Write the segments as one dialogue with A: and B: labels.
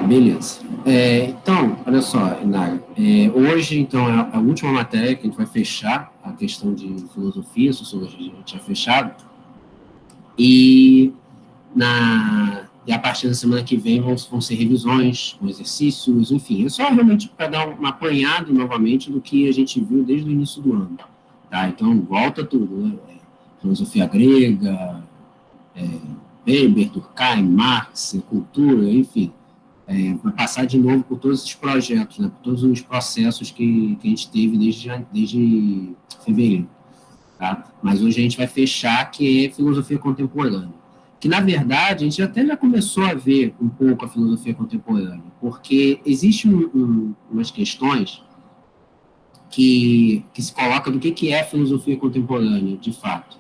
A: Beleza. Então, olha só, Inara, hoje, então, é a última matéria que a gente vai fechar, a questão de filosofia, sociologia, a gente tinha fechado, e, e a partir da semana que vem vão ser revisões, com exercícios, enfim, é só realmente para dar um apanhado novamente do que a gente viu desde o início do ano, tá? Então, volta tudo, né? Filosofia grega, Weber, Durkheim, Marx, cultura, enfim, para passar de novo por todos esses projetos, né, por todos os processos que a gente teve desde fevereiro. Tá? Mas hoje a gente vai fechar, que é filosofia contemporânea. Que, na verdade, a gente até já começou a ver um pouco a filosofia contemporânea, porque existem umas questões que se colocam do que é filosofia contemporânea, de fato.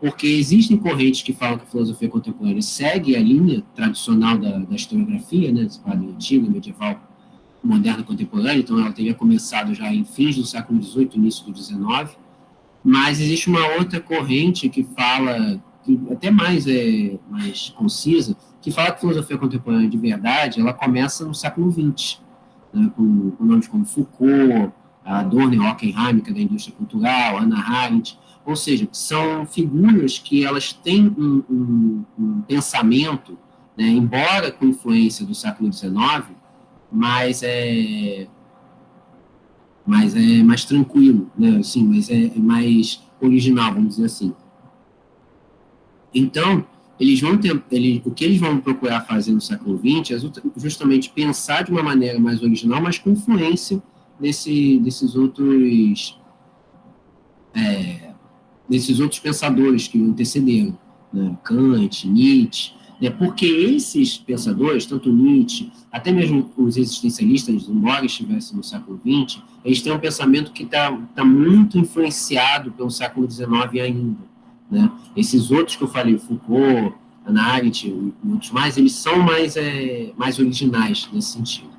A: Porque existem correntes que falam que a filosofia contemporânea segue a linha tradicional da historiografia, né, antiga, medieval, moderna, contemporânea, então ela teria começado já em fins do século XVIII, início do XIX, mas existe uma outra corrente que fala, que até mais concisa, que fala que a filosofia contemporânea de verdade, ela começa no século XX, né, com nomes como Foucault, Adorno, Horkheimer, que é da indústria cultural, Hannah Arendt, ou seja, são figuras que elas têm um pensamento, né, embora com influência do século XIX, mas é mais tranquilo, né, assim, mas é mais original, vamos dizer assim. Então, o que eles vão procurar fazer no século XX é justamente pensar de uma maneira mais original, mas com influência desses outros pensadores que o antecederam, né? Kant, Nietzsche, né? Porque esses pensadores, tanto Nietzsche, até mesmo os existencialistas, embora estivessem no século XX, eles têm um pensamento que tá muito influenciado pelo século XIX ainda, né? Esses outros que eu falei, Foucault, Hannah Arendt e outros mais, eles são mais originais nesse sentido.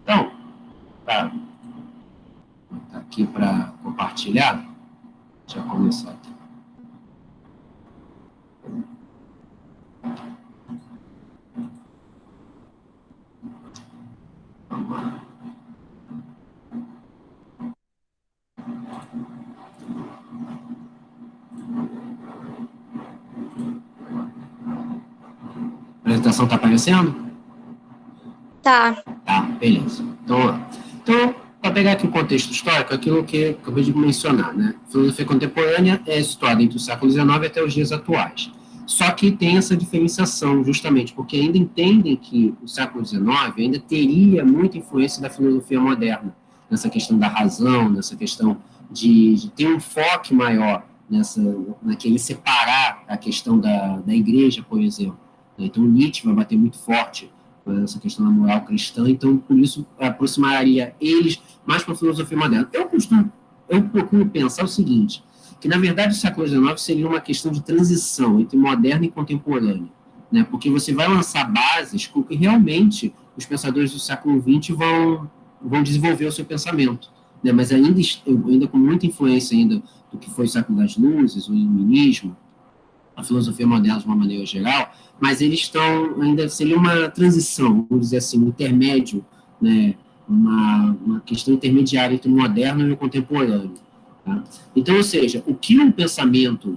A: Então, tá aqui para compartilhar. Deixa eu começar aqui. Vamos lá. A apresentação está aparecendo?
B: Tá.
A: Tá, beleza. Então para pegar aqui o contexto histórico, aquilo que eu acabei de mencionar, né? A filosofia contemporânea é situada entre o século XIX até os dias atuais. Só que tem essa diferenciação, justamente, porque ainda entendem que o século XIX ainda teria muita influência da filosofia moderna, nessa questão da razão, nessa questão de ter um foco maior naquele separar a questão da igreja, por exemplo. Então, Nietzsche vai bater muito forte essa questão da moral cristã, então, por isso, aproximaria eles mais para a filosofia moderna. Eu procuro pensar o seguinte, que, na verdade, o século XIX seria uma questão de transição entre moderna e contemporânea, né? Porque você vai lançar bases com que realmente os pensadores do século XX vão desenvolver o seu pensamento, né? Mas ainda com muita influência ainda do que foi o século das luzes, o iluminismo, a filosofia moderna de uma maneira geral, mas eles estão, ainda seria uma transição, vamos dizer assim, um intermédio, né, uma questão intermediária entre o moderno e o contemporâneo. Tá? Então, ou seja, o que o pensamento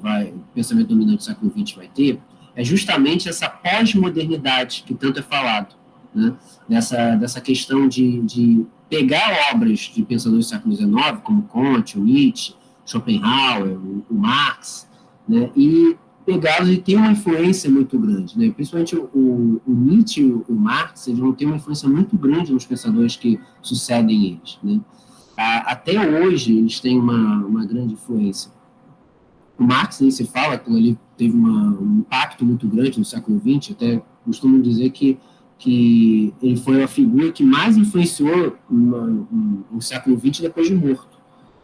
A: dominante do século XX vai ter é justamente essa pós-modernidade que tanto é falado, né, dessa questão de pegar obras de pensadores do século XIX, como Kant, o Nietzsche, Schopenhauer, o Marx, né, e pegá-los e ter uma influência muito grande, né? Principalmente o Nietzsche e o Marx, eles vão ter uma influência muito grande nos pensadores que sucedem eles, né? Até hoje eles têm uma grande influência. O Marx nem se fala, aquilo ali teve um impacto muito grande no século XX, até costumo dizer que ele foi a figura que mais influenciou o século XX depois de morto,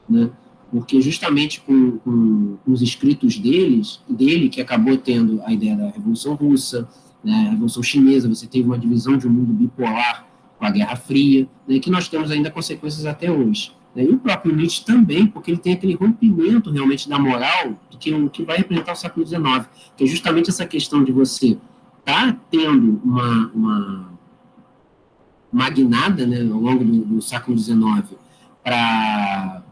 A: né? Porque justamente com os escritos dele, que acabou tendo a ideia da Revolução Russa, né, a Revolução Chinesa, você teve uma divisão de um mundo bipolar com a Guerra Fria, né, que nós temos ainda consequências até hoje. Né, e o próprio Nietzsche também, porque ele tem aquele rompimento realmente da moral que vai representar o século XIX, que é justamente essa questão de você estar tendo uma guinada, né, ao longo do século XIX para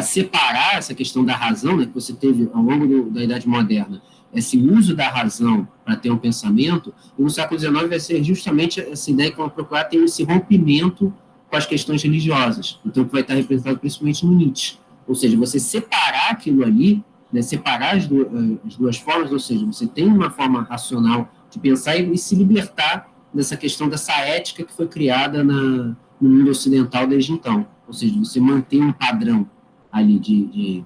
A: separar essa questão da razão, né, que você teve ao longo da Idade Moderna, esse uso da razão para ter um pensamento, e no século XIX vai ser justamente essa ideia que vão procurar ter esse rompimento com as questões religiosas, então que vai estar representado principalmente no Nietzsche, ou seja, você separar aquilo ali, né, separar as duas formas, ou seja, você tem uma forma racional de pensar e se libertar dessa questão dessa ética que foi criada no mundo ocidental desde então, ou seja, você mantém um padrão ali de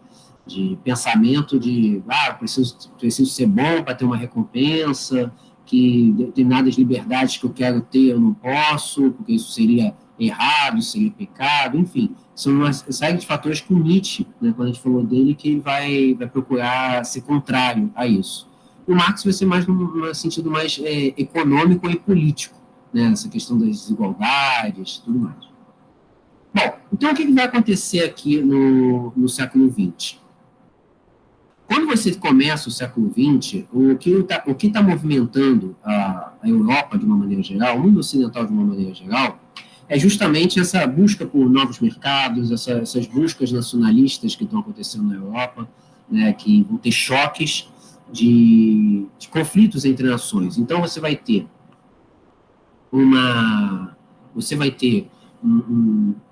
A: pensamento de, preciso ser bom para ter uma recompensa, que determinadas liberdades que eu quero ter eu não posso, porque isso seria errado, seria pecado, enfim, são uma série de fatores que o Nietzsche, né, quando a gente falou dele, que ele vai procurar ser contrário a isso. O Marx vai ser mais num sentido mais econômico e político, né, essa questão das desigualdades, tudo mais. Bom, então o que vai acontecer aqui no século XX? Quando você começa o século XX, o que está movimentando a Europa de uma maneira geral, o mundo ocidental de uma maneira geral, é justamente essa busca por novos mercados, essas buscas nacionalistas que estão acontecendo na Europa, né, que vão ter choques de conflitos entre nações. Então você vai ter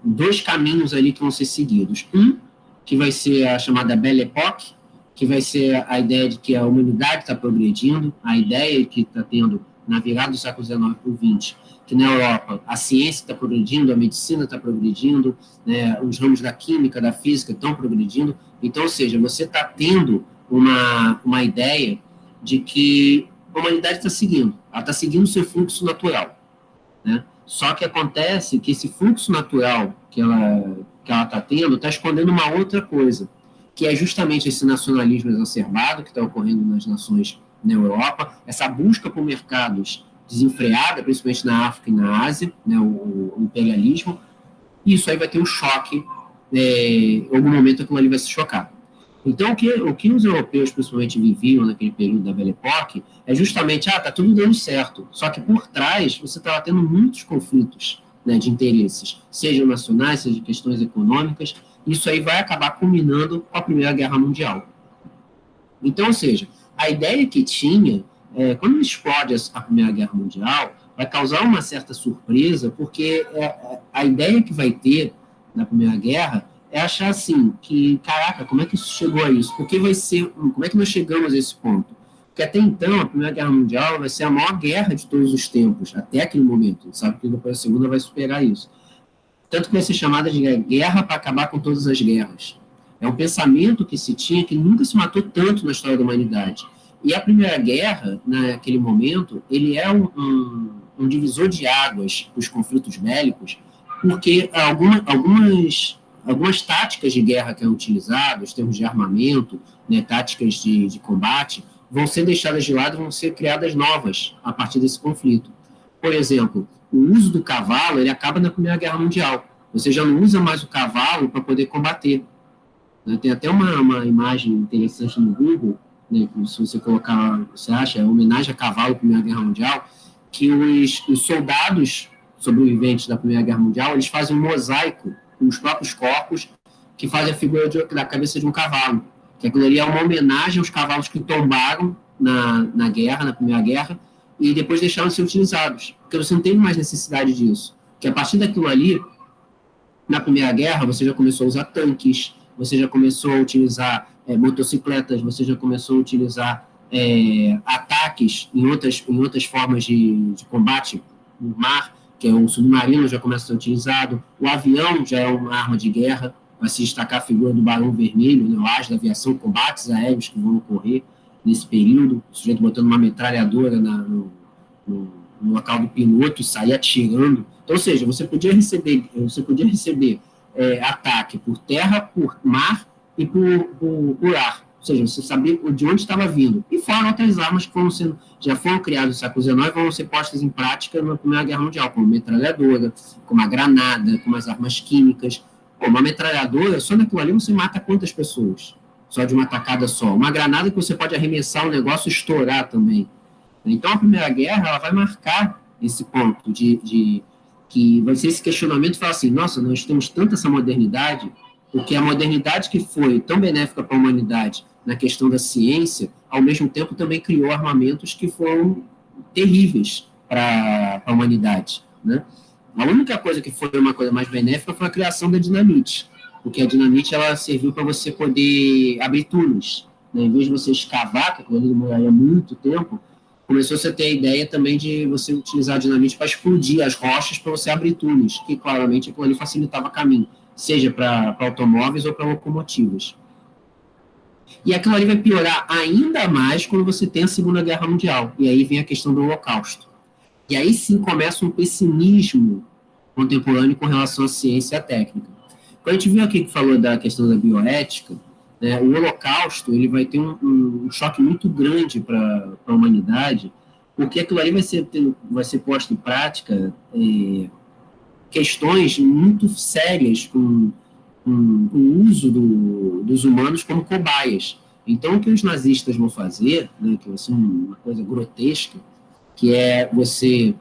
A: dois caminhos ali que vão ser seguidos. Um, que vai ser a chamada Belle Époque, que vai ser a ideia de que a humanidade está progredindo, a ideia que está tendo na virada do século XIX para o XX, que na Europa a ciência está progredindo, a medicina está progredindo, né, os ramos da química, da física estão progredindo. Então, ou seja, você está tendo uma ideia de que a humanidade está seguindo, ela está seguindo o seu fluxo natural, né? Só que acontece que esse fluxo natural que ela está tendo está escondendo uma outra coisa, que é justamente esse nacionalismo exacerbado que está ocorrendo nas nações na Europa, essa busca por mercados desenfreada, principalmente na África e na Ásia, né, o imperialismo, e isso aí vai ter um choque, em algum momento aquilo ali vai se chocar. Então, o que os europeus, principalmente, viviam naquele período da Belle Époque é justamente, está tudo dando certo, só que por trás você estava tendo muitos conflitos, né, de interesses, sejam nacionais, sejam questões econômicas. Isso aí vai acabar culminando com a Primeira Guerra Mundial. Então, ou seja, a ideia que tinha, quando explode a Primeira Guerra Mundial, vai causar uma certa surpresa, porque a ideia que vai ter na Primeira Guerra é achar assim, que, caraca, como é que isso chegou a isso? Como é que nós chegamos a esse ponto? Porque até então, a Primeira Guerra Mundial vai ser a maior guerra de todos os tempos, até aquele momento. A gente sabe que depois a Segunda vai superar isso. Tanto que vai ser chamada de guerra para acabar com todas as guerras. É um pensamento que se tinha que nunca se matou tanto na história da humanidade. E a Primeira Guerra, naquele momento, ele é um divisor de águas dos conflitos bélicos, porque algumas táticas de guerra que eram utilizadas, termos de armamento, né, táticas de combate, vão ser deixadas de lado e vão ser criadas novas a partir desse conflito. Por exemplo, o uso do cavalo, ele acaba na Primeira Guerra Mundial. Você já não usa mais o cavalo para poder combater. Tem até uma imagem interessante no Google, né, se você colocar, você acha, homenagem a cavalo na Primeira Guerra Mundial, que os soldados sobreviventes da Primeira Guerra Mundial, eles fazem um mosaico com os próprios corpos que fazem a figura da cabeça de um cavalo. Que aquilo ali é uma homenagem aos cavalos que tombaram na guerra, na Primeira Guerra, e depois deixaram de ser utilizados, porque você não teve mais necessidade disso. Porque a partir daquilo ali, na Primeira Guerra, você já começou a usar tanques, você já começou a utilizar motocicletas, você já começou a utilizar ataques em outras formas de combate no mar, que é o submarino já começa a ser utilizado, o avião já é uma arma de guerra, vai se destacar a figura do Barão Vermelho, né, o as da aviação, combates aéreos que vão ocorrer nesse período, o sujeito botando uma metralhadora no local do piloto e sair atirando. Então, ou seja, você podia receber ataque por terra, por mar e por ar. Ou seja, você sabia de onde estava vindo. E fora outras armas que já foram criadas no século XIX e vão ser postas em prática na Primeira Guerra Mundial, como metralhadora, como a granada, como as armas químicas. Uma metralhadora, só naquilo ali você mata quantas pessoas? Só de uma tacada só. Uma granada que você pode arremessar o negócio e estourar também. Então, a Primeira Guerra ela vai marcar esse ponto que vai ser esse questionamento, falar assim, nossa, nós temos tanta essa modernidade, porque a modernidade que foi tão benéfica para a humanidade na questão da ciência, ao mesmo tempo também criou armamentos que foram terríveis para a humanidade, né? A única coisa que foi uma coisa mais benéfica foi a criação da dinamite, porque a dinamite ela serviu para você poder abrir túneis, né? Em vez de você escavar, que aquilo ali demoraria muito tempo, começou -se a ter a ideia também de você utilizar a dinamite para explodir as rochas para você abrir túneis, que claramente aquilo ali facilitava caminho, seja para automóveis ou para locomotivas. E aquilo ali vai piorar ainda mais quando você tem a Segunda Guerra Mundial, e aí vem a questão do Holocausto. E aí sim começa um pessimismo contemporâneo com relação à ciência e à técnica. Quando a gente viu aqui que falou da questão da bioética, né, o Holocausto ele vai ter um choque muito grande para a humanidade, porque aquilo ali vai ser posto em prática questões muito sérias com o uso dos humanos como cobaias. Então, o que os nazistas vão fazer, né, que vai ser uma coisa grotesca, que é você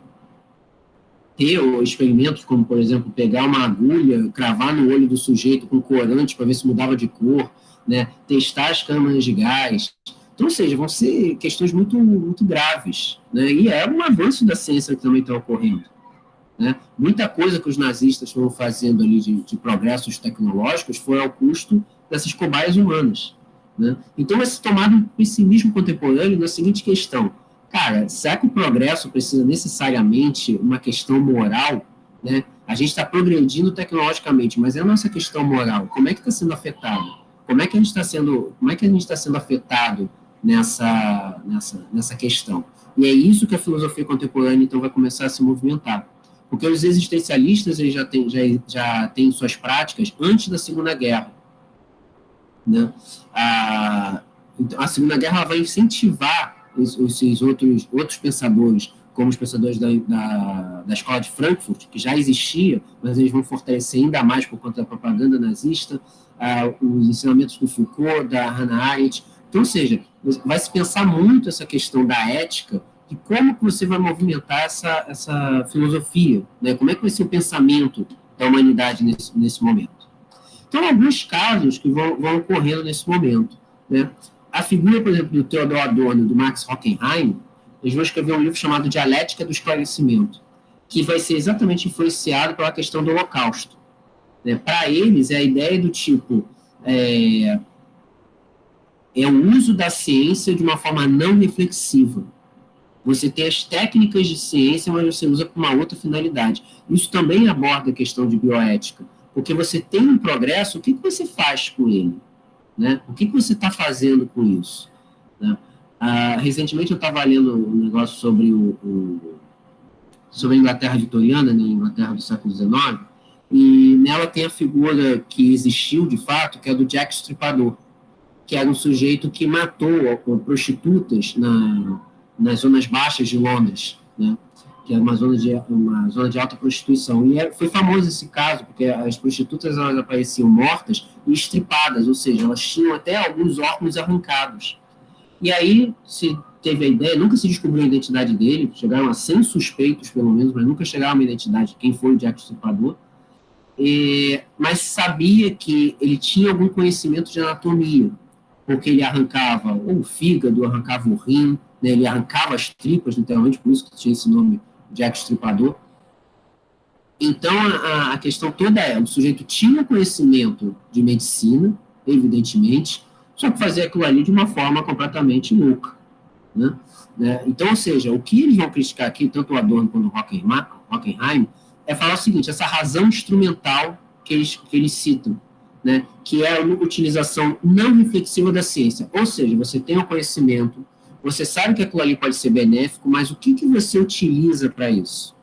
A: ter experimentos como, por exemplo, pegar uma agulha, cravar no olho do sujeito com corante para ver se mudava de cor, né, testar as câmaras de gás. Então, ou seja, vão ser questões muito, muito graves, né, e é um avanço da ciência que também está ocorrendo. Né? Muita coisa que os nazistas foram fazendo ali de progressos tecnológicos foi ao custo dessas cobaias humanas. Né? Então, vai se tomar um pessimismo contemporâneo na seguinte questão: cara, será que o progresso precisa necessariamente uma questão moral? Né? A gente está progredindo tecnologicamente, mas é a nossa questão moral. Como é que está sendo afetado? Como é que a gente está sendo afetado nessa questão? E é isso que a filosofia contemporânea então vai começar a se movimentar. Porque os existencialistas eles já têm suas práticas antes da Segunda Guerra. Né? A Segunda Guerra vai incentivar esses outros pensadores, como os pensadores da Escola de Frankfurt, que já existia, mas eles vão fortalecer ainda mais por conta da propaganda nazista, os ensinamentos do Foucault, da Hannah Arendt. Então, ou seja, vai se pensar muito essa questão da ética e como que você vai movimentar essa filosofia, né? Como é que vai ser o pensamento da humanidade nesse momento. Então, alguns casos que vão ocorrendo nesse momento. Né? A figura, por exemplo, do Theodor Adorno e do Max Horkheim, eles vão escrever um livro chamado Dialética do Esclarecimento, que vai ser exatamente influenciado pela questão do Holocausto. Né? Para eles, é a ideia do tipo... é o uso da ciência de uma forma não reflexiva. Você tem as técnicas de ciência, mas você usa para uma outra finalidade. Isso também aborda a questão de bioética, porque você tem um progresso, o que você faz com ele? Né? O que você está fazendo com isso? Né? Recentemente eu estava lendo um negócio sobre a Inglaterra vitoriana, né, a Inglaterra do século XIX, e nela tem a figura que existiu de fato, que é do Jack Stripador, que era um sujeito que matou prostitutas nas zonas baixas de Londres, né? Que era uma zona de alta prostituição. E foi famoso esse caso, porque as prostitutas elas apareciam mortas e estripadas, ou seja, elas tinham até alguns órgãos arrancados. E aí se teve a ideia, nunca se descobriu a identidade dele, chegaram a 100 suspeitos, pelo menos, mas nunca chegaram a uma identidade de quem foi o Jack Stripador, mas sabia que ele tinha algum conhecimento de anatomia, porque ele arrancava o fígado, arrancava o rim, né, ele arrancava as tripas, literalmente, por isso que tinha esse nome, Jack Stripador. Então, a questão toda o sujeito tinha conhecimento de medicina, evidentemente, só que fazia aquilo ali de uma forma completamente louca. Né? Então, ou seja, o que eles vão criticar aqui, tanto o Adorno quanto o Horkheim, é falar o seguinte, essa razão instrumental que eles citam, né, que é a utilização não reflexiva da ciência. Ou seja, você tem o conhecimento, você sabe que aquilo ali pode ser benéfico, mas o que você utiliza para isso?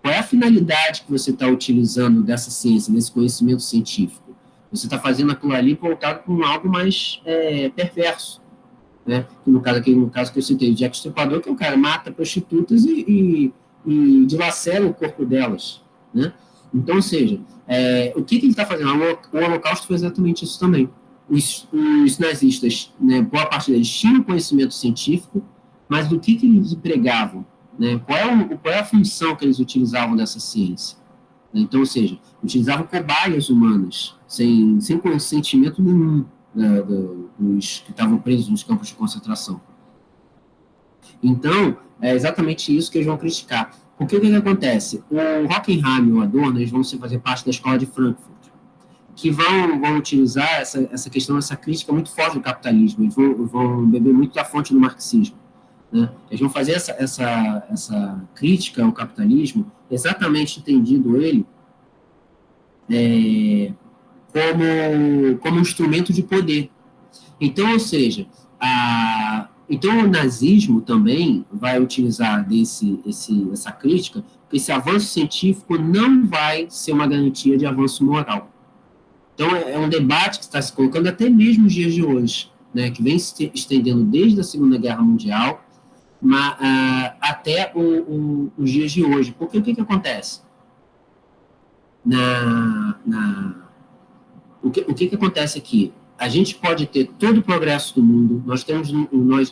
A: Qual é a finalidade que você está utilizando dessa ciência, desse conhecimento científico? Você está fazendo aquilo ali voltado para algo mais perverso. Né? No caso que eu citei, o Jack Stripador, que o cara mata prostitutas e dilacera o corpo delas. Né? Então, ou seja, o que ele está fazendo? O Holocausto foi exatamente isso também. Os nazistas, né, boa parte deles tinham conhecimento científico, mas do que eles pregavam? né? Qual é a função que eles utilizavam dessa ciência? Então, ou seja, utilizavam cobaias humanas, sem consentimento nenhum, né, dos que estavam presos nos campos de concentração. Então, é exatamente isso que eles vão criticar. Porque o que acontece? O Hockenheim e o Adorno, eles vão fazer parte da escola de Frankfurt, que vão utilizar essa questão, essa crítica muito forte do capitalismo, eles vão beber muito da fonte do marxismo, né? Eles vão fazer essa crítica ao capitalismo, exatamente entendido ele como um instrumento de poder. Então, ou seja, então o nazismo também vai utilizar essa crítica, porque esse avanço científico não vai ser uma garantia de avanço moral. Então, é um debate que está se colocando até mesmo nos dias de hoje, né, que vem se estendendo desde a Segunda Guerra Mundial até os dias de hoje. Porque o que acontece? O que acontece aqui? A gente pode ter todo o progresso do mundo, nós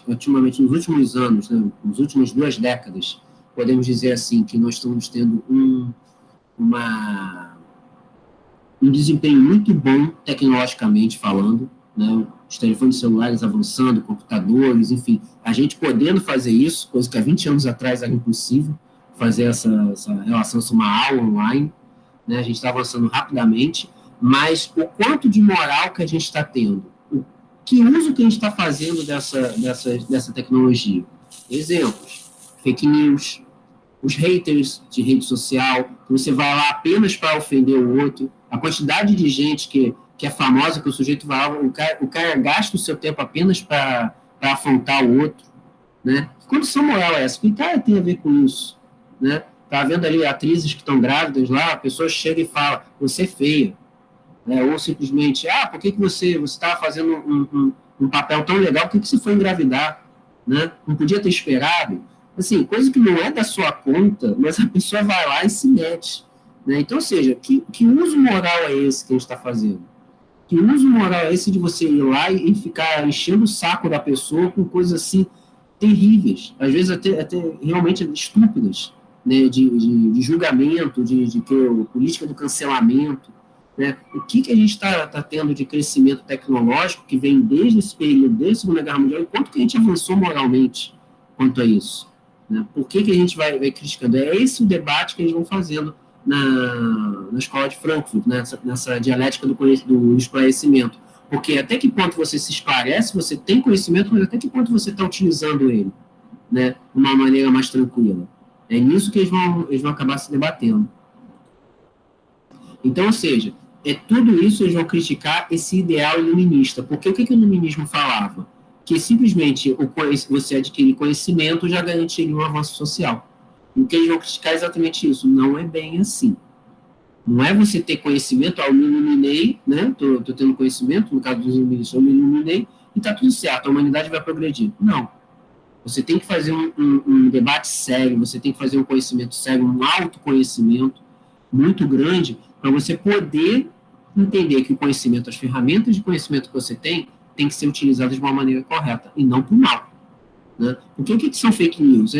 A: ultimamente, nos últimos anos, né, nas últimas 2 décadas, podemos dizer assim, que nós estamos tendo um desempenho muito bom, tecnologicamente falando, né, os telefones celulares avançando, computadores, enfim, a gente podendo fazer isso, coisa que há 20 anos atrás era impossível, fazer essa relação, uma aula online, né, a gente está avançando rapidamente, mas o quanto de moral que a gente está tendo, que uso que a gente está fazendo dessa tecnologia. Exemplos, fake news, os haters de rede social, que você vai lá apenas para ofender o outro, a quantidade de gente que é famosa, que o sujeito vai lá, o cara gasta o seu tempo apenas para afrontar o outro, né? Que condição moral é essa? O que cara tem a ver com isso, né? Tá vendo ali atrizes que estão grávidas lá, a pessoa chega e fala, você é feia, né? Ou simplesmente, por que você estava fazendo um papel tão legal, por que você foi engravidar, né? Não podia ter esperado, assim, coisa que não é da sua conta, mas a pessoa vai lá e se mete, né? Então, ou seja, que uso moral é esse que a gente está fazendo? Que uso moral é esse de você ir lá e ficar enchendo o saco da pessoa com coisas assim terríveis, às vezes até realmente estúpidas, né? De julgamento, de política do cancelamento, né? O que a gente está tendo de crescimento tecnológico que vem desde esse período, desde a Segunda Guerra Mundial, e quanto que a gente avançou moralmente quanto a isso? Né? Por que a gente vai criticando? É esse o debate que eles vão fazendo na escola de Frankfurt, né? Nessa dialética do esclarecimento. Porque até que ponto você se esclarece, você tem conhecimento, mas até que ponto você está utilizando ele, né? De uma maneira mais tranquila. É nisso que eles vão acabar se debatendo. Então, ou seja, tudo isso eles vão criticar esse ideal iluminista. Porque o que o iluminismo falava? Que simplesmente você adquirir conhecimento já garantiria um avanço social. O que eles vão criticar é exatamente isso. Não é bem assim. Não é você ter conhecimento, eu me iluminei, né? Estou tendo conhecimento, no caso dos iluministas, eu me iluminei e está tudo certo, a humanidade vai progredir. Não. Você tem que fazer um debate sério, você tem que fazer um conhecimento sério, um autoconhecimento muito grande, para você poder entender que o conhecimento, as ferramentas de conhecimento que você tem que ser utilizadas de uma maneira correta, e não por mal. Né? Porque o que são fake news?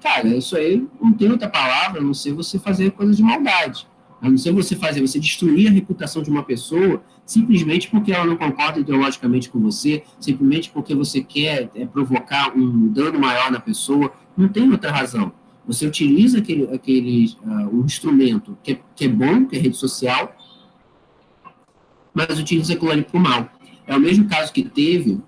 A: Cara, isso aí não tem outra palavra, a não ser você fazer coisas de maldade. A não ser você destruir a reputação de uma pessoa simplesmente porque ela não concorda ideologicamente com você, simplesmente porque você quer provocar um dano maior na pessoa, não tem outra razão. Você utiliza um instrumento que é bom, que é rede social, mas utiliza aquilo ali para o mal. É o mesmo caso que teve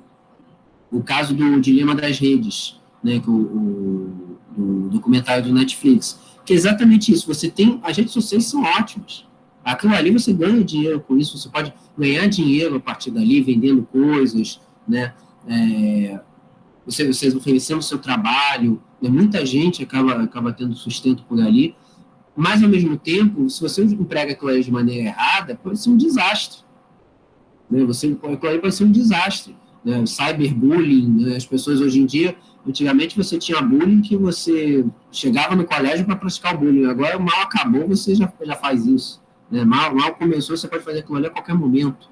A: o caso do dilema das redes, né, o documentário do Netflix, que é exatamente isso. As redes sociais são ótimas. Aquilo ali você ganha dinheiro com isso, você pode ganhar dinheiro a partir dali, vendendo coisas, né, você oferecendo o seu trabalho, né, muita gente acaba tendo sustento por ali, mas, ao mesmo tempo, se você emprega aquilo ali de maneira errada, pode ser um desastre. Né, aquilo ali pode ser um desastre. Né, o cyberbullying, né, as pessoas hoje em dia, antigamente você tinha bullying que você chegava no colégio para praticar o bullying, agora mal acabou, você já faz isso. Né, mal começou, você pode fazer aquilo ali a qualquer momento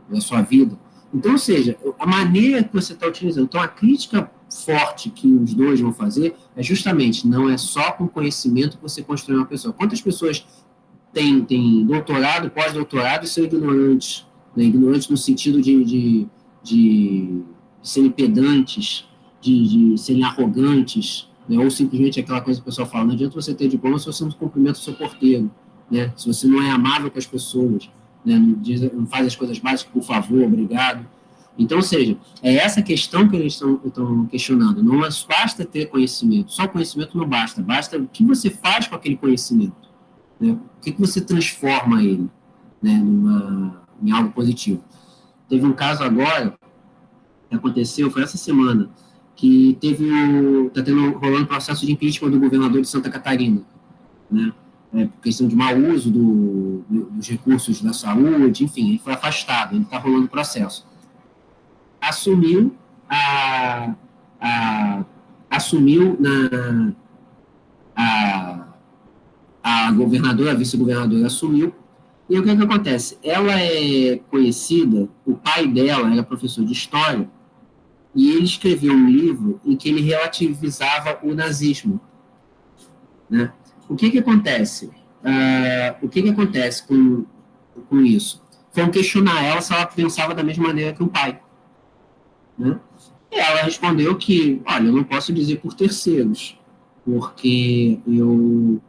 A: da sua vida. Então, ou seja, a maneira que você está utilizando. Então, a crítica forte que os dois vão fazer é justamente, não é só com conhecimento que você constrói uma pessoa. Quantas pessoas têm doutorado, pós-doutorado e são ignorantes, né? Ignorantes no sentido de serem pedantes, de serem arrogantes, né? Ou simplesmente aquela coisa que o pessoal fala, não adianta você ter diploma se você não cumprimenta o seu porteiro, né? Se você não é amável com as pessoas, né? Não faz as coisas básicas, por favor, obrigado. Então, ou seja, é essa questão que eles estão questionando. Não basta ter conhecimento, só conhecimento não basta. Basta o que você faz com aquele conhecimento, né? O que você transforma ele, né, em algo positivo. Teve um caso agora, que aconteceu, foi essa semana, que está rolando processo de impeachment do governador de Santa Catarina, né? Por questão de mau uso dos recursos da saúde, enfim, ele foi afastado, ele está rolando processo. Assumiu a governadora, a vice-governadora assumiu, e o que acontece? Ela é conhecida, o pai dela era professor de história, e ele escreveu um livro em que ele relativizava o nazismo, né? O que acontece? O que acontece com isso? Foram questionar ela se ela pensava da mesma maneira que o pai, né? E ela respondeu que, olha, eu não posso dizer por terceiros, porque o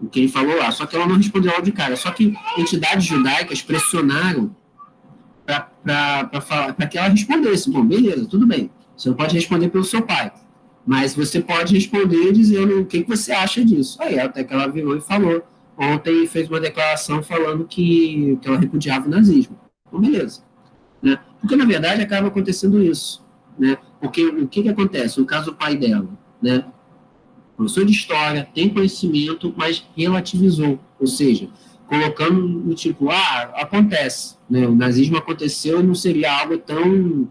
A: que ele falou lá, só que ela não respondeu logo de cara, só que entidades judaicas pressionaram para que ela respondesse. Bom, beleza, tudo bem, você não pode responder pelo seu pai, mas você pode responder dizendo o que você acha disso. Aí até que ela virou e falou, ontem fez uma declaração falando que ela repudiava o nazismo. Então, beleza, né? Porque, na verdade, acaba acontecendo isso, né? Porque o que acontece? No caso do pai dela, né? Professor de história, tem conhecimento, mas relativizou, ou seja, colocando no tipo, acontece, né? O nazismo aconteceu e não seria algo tão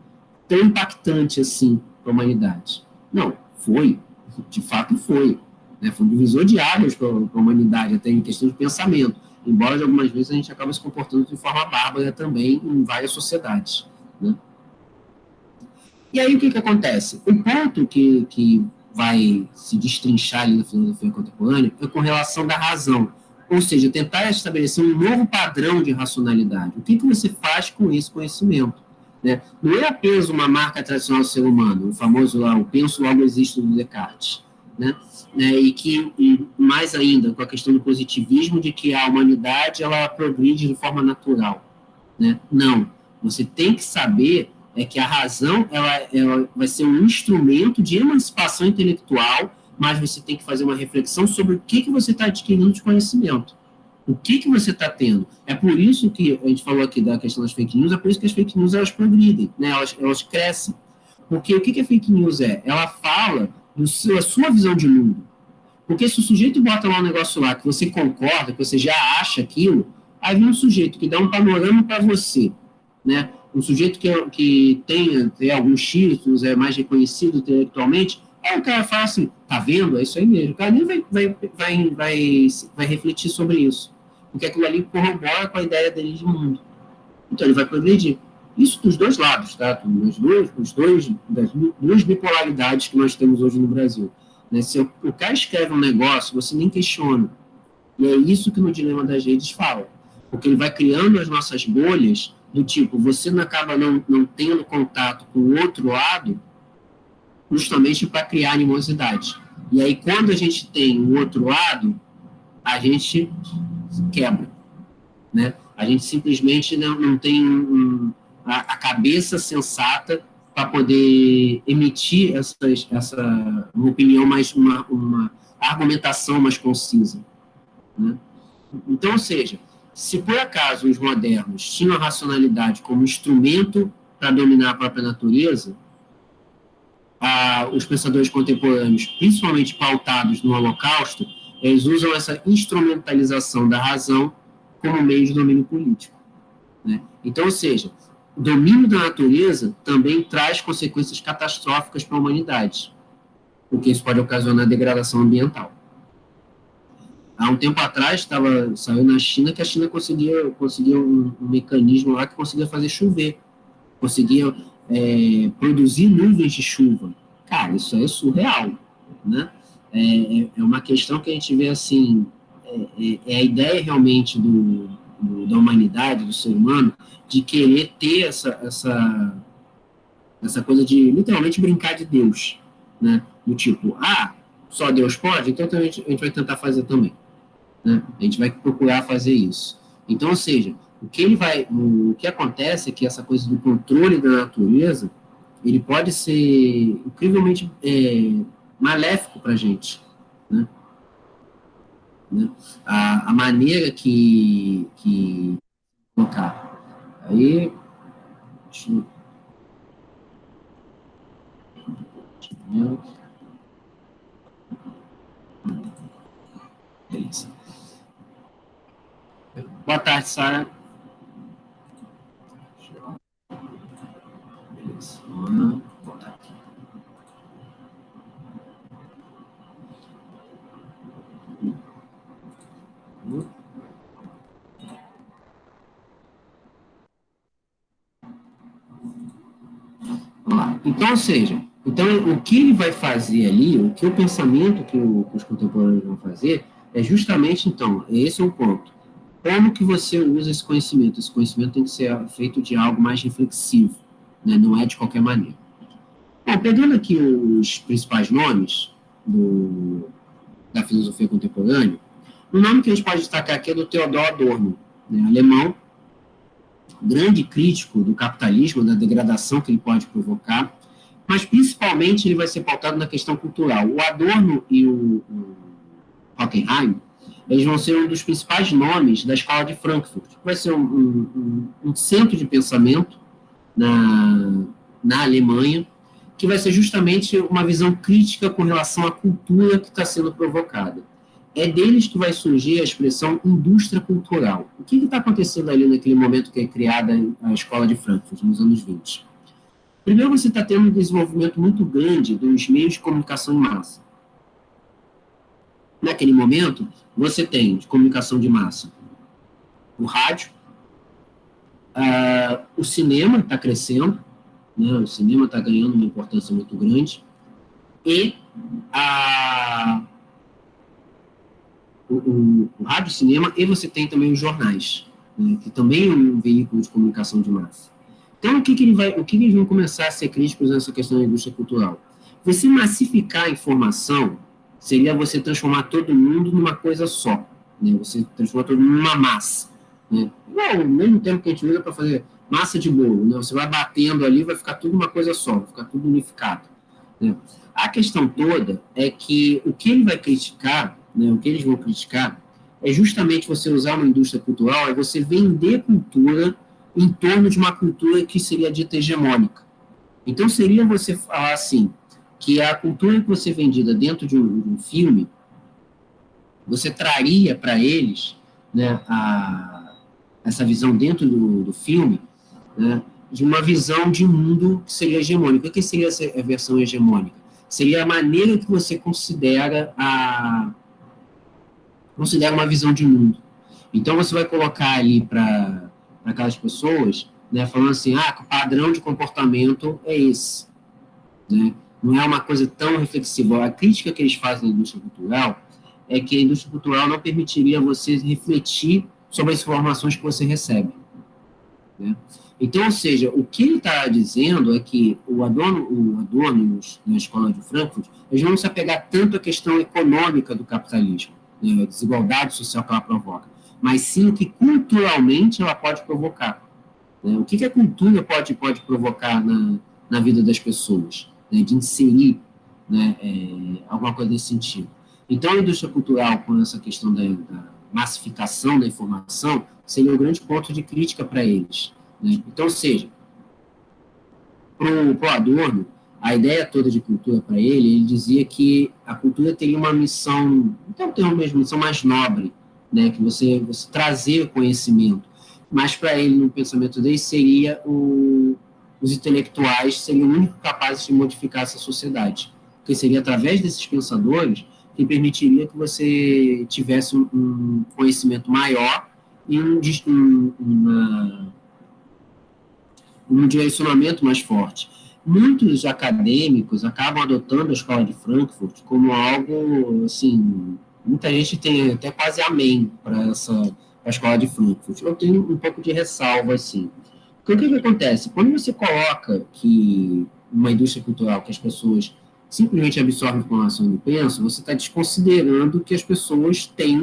A: impactante assim para a humanidade. Não, foi, de fato foi, né? Foi um divisor de águas para a humanidade, até em questão de pensamento, embora de algumas vezes a gente acaba se comportando de forma bárbara também em várias sociedades, né? E aí o que acontece? O ponto que vai se destrinchar ali na filosofia contemporânea é com relação da razão, ou seja, tentar estabelecer um novo padrão de racionalidade. O que você faz com esse conhecimento, né? Não é apenas uma marca tradicional do ser humano, o famoso lá, o penso logo existo do Descartes, né? E mais ainda com a questão do positivismo de que a humanidade ela progride de forma natural, né? Não, você tem que saber que a razão ela vai ser um instrumento de emancipação intelectual, mas você tem que fazer uma reflexão sobre o que você está adquirindo de conhecimento, o que você está tendo. É por isso que a gente falou aqui da questão das fake news, é por isso que as fake news elas progridem, né? Elas crescem. Porque o que a fake news é? Ela fala da sua visão de mundo. Porque se o sujeito bota lá um negócio lá que você concorda, que você já acha aquilo, aí vem um sujeito que dá um panorama para você, né? Um sujeito que tem alguns títulos, é mais reconhecido intelectualmente, aí o cara fala assim, tá vendo? É isso aí mesmo. O cara nem vai refletir sobre isso. Porque aquilo ali corrobora com a ideia dele de mundo. Então ele vai progredir. Isso dos dois lados, tá? Das duas bipolaridades que nós temos hoje no Brasil. Né? Se o cara escreve um negócio, você nem questiona. E é isso que no Dilema das Redes fala. Porque ele vai criando as nossas bolhas do tipo, você não acaba não tendo contato com o outro lado justamente para criar animosidade. E aí, quando a gente tem o outro lado, a gente quebra, né? A gente simplesmente não tem a cabeça sensata para poder emitir uma opinião mais, uma argumentação mais concisa, né? Então, ou seja, se por acaso os modernos tinham a racionalidade como instrumento para dominar a própria natureza, os pensadores contemporâneos, principalmente pautados no Holocausto, eles usam essa instrumentalização da razão como meio de domínio político, né? Então, ou seja, o domínio da natureza também traz consequências catastróficas para a humanidade, porque isso pode ocasionar degradação ambiental. Há um tempo atrás, saiu na China que a China conseguia um mecanismo lá que conseguia fazer chover, conseguia produzir nuvens de chuva, Cara, isso é surreal, né? É uma questão que a gente vê assim, a ideia realmente da humanidade, do ser humano, de querer ter essa coisa de literalmente brincar de Deus, né? Do tipo, só Deus pode, então a gente vai tentar fazer também, né? A gente vai procurar fazer isso. Então, ou seja, o que acontece é que essa coisa do controle da natureza, ele pode ser incrivelmente maléfico para a gente, né? A maneira que colocar. Aí, deixa eu, beleza. Boa tarde, Sara. Beleza. Vamos voltar aqui. Vamos lá. Então, ou seja, o que ele vai fazer ali, o que o pensamento que os contemporâneos vão fazer, é justamente, então, esse é o ponto. Como que você usa esse conhecimento? Esse conhecimento tem que ser feito de algo mais reflexivo, né? Não é de qualquer maneira. Bom, pegando aqui os principais nomes da filosofia contemporânea, o nome que a gente pode destacar aqui é do Theodor Adorno, né? Alemão, grande crítico do capitalismo, da degradação que ele pode provocar, mas principalmente ele vai ser pautado na questão cultural. O Adorno e o Hockenheim, eles vão ser um dos principais nomes da escola de Frankfurt, que vai ser um centro de pensamento na Alemanha, que vai ser justamente uma visão crítica com relação à cultura que está sendo provocada. É deles que vai surgir a expressão indústria cultural. O que está acontecendo ali naquele momento que é criada a escola de Frankfurt, nos anos 20? Primeiro, você está tendo um desenvolvimento muito grande dos meios de comunicação em massa. Naquele momento, você tem de comunicação de massa o rádio, o cinema está crescendo, né? O cinema está ganhando uma importância muito grande, e o rádio, cinema, e você tem também os jornais, né? Que também é um veículo de comunicação de massa. Então, o que eles vão começar a ser críticos nessa questão da indústria cultural? Você massificar a informação seria você transformar todo mundo numa coisa só, né? Você transformar todo mundo numa massa, né? Igual o mesmo tempo que a gente usa para fazer massa de bolo, né? Você vai batendo ali, vai ficar tudo uma coisa só, vai ficar tudo unificado, né? A questão toda é que o que ele vai criticar, né, o que eles vão criticar, é justamente você usar uma indústria cultural, é você vender cultura em torno de uma cultura que seria dita hegemônica. Então, seria você falar assim, que a cultura que você vendida dentro de um filme, você traria para eles, né, essa visão dentro do filme, né, de uma visão de mundo que seria hegemônica. O que seria essa versão hegemônica? Seria a maneira que você considera uma visão de mundo. Então, você vai colocar ali para aquelas pessoas, né, falando assim, o padrão de comportamento é esse, né? Não é uma coisa tão reflexiva. A crítica que eles fazem na indústria cultural é que a indústria cultural não permitiria você refletir sobre as informações que você recebe, né? Então, ou seja, o que ele está dizendo é que o Adorno na escola de Frankfurt, eles não se apegar tanto à questão econômica do capitalismo, né, a desigualdade social que ela provoca, mas sim o que culturalmente ela pode provocar, né? O que a cultura pode provocar na vida das pessoas, né, de inserir, né, alguma coisa desse sentido. Então, a indústria cultural, com essa questão da massificação da informação, seria um grande ponto de crítica para eles, né? Então, ou seja, para o Adorno, a ideia toda de cultura para ele dizia que a cultura teria uma missão, então tem uma missão mais nobre, né, que você trazer o conhecimento, mas para ele, no pensamento dele, seria os intelectuais seriam únicos capazes de modificar essa sociedade, porque seria através desses pensadores que permitiria que você tivesse um conhecimento maior e um direcionamento mais forte. muitos acadêmicos acabam adotando a escola de Frankfurt como algo, assim, muita gente tem até quase amém para a escola de Frankfurt. Eu tenho um pouco de ressalva, assim. Porque o que acontece? Quando você coloca que uma indústria cultural que as pessoas simplesmente absorvem informação e pensam, você está desconsiderando que as pessoas têm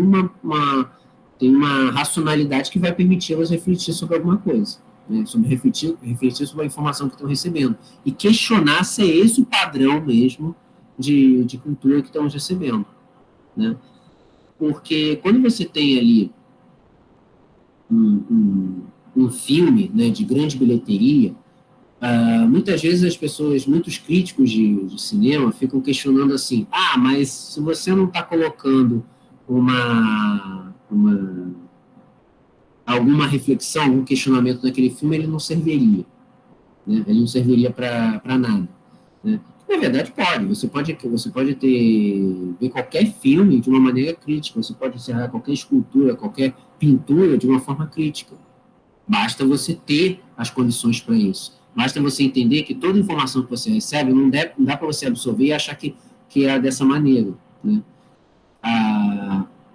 A: têm uma racionalidade que vai permiti-las refletir sobre alguma coisa, né? Sobre refletir sobre a informação que estão recebendo. E questionar se é esse o padrão mesmo de cultura que estamos recebendo, né? Porque quando você tem ali um filme, né, de grande bilheteria, muitas vezes as pessoas, muitos críticos de cinema ficam questionando assim, mas se você não está colocando alguma reflexão, algum questionamento naquele filme, ele não serviria, né? Ele não serviria para nada, né? Na verdade, você pode ver qualquer filme de uma maneira crítica, você pode encerrar qualquer escultura, qualquer pintura de uma forma crítica. Basta você ter as condições para isso. Basta você entender que toda informação que você recebe não dá para você absorver e achar que é dessa maneira, né?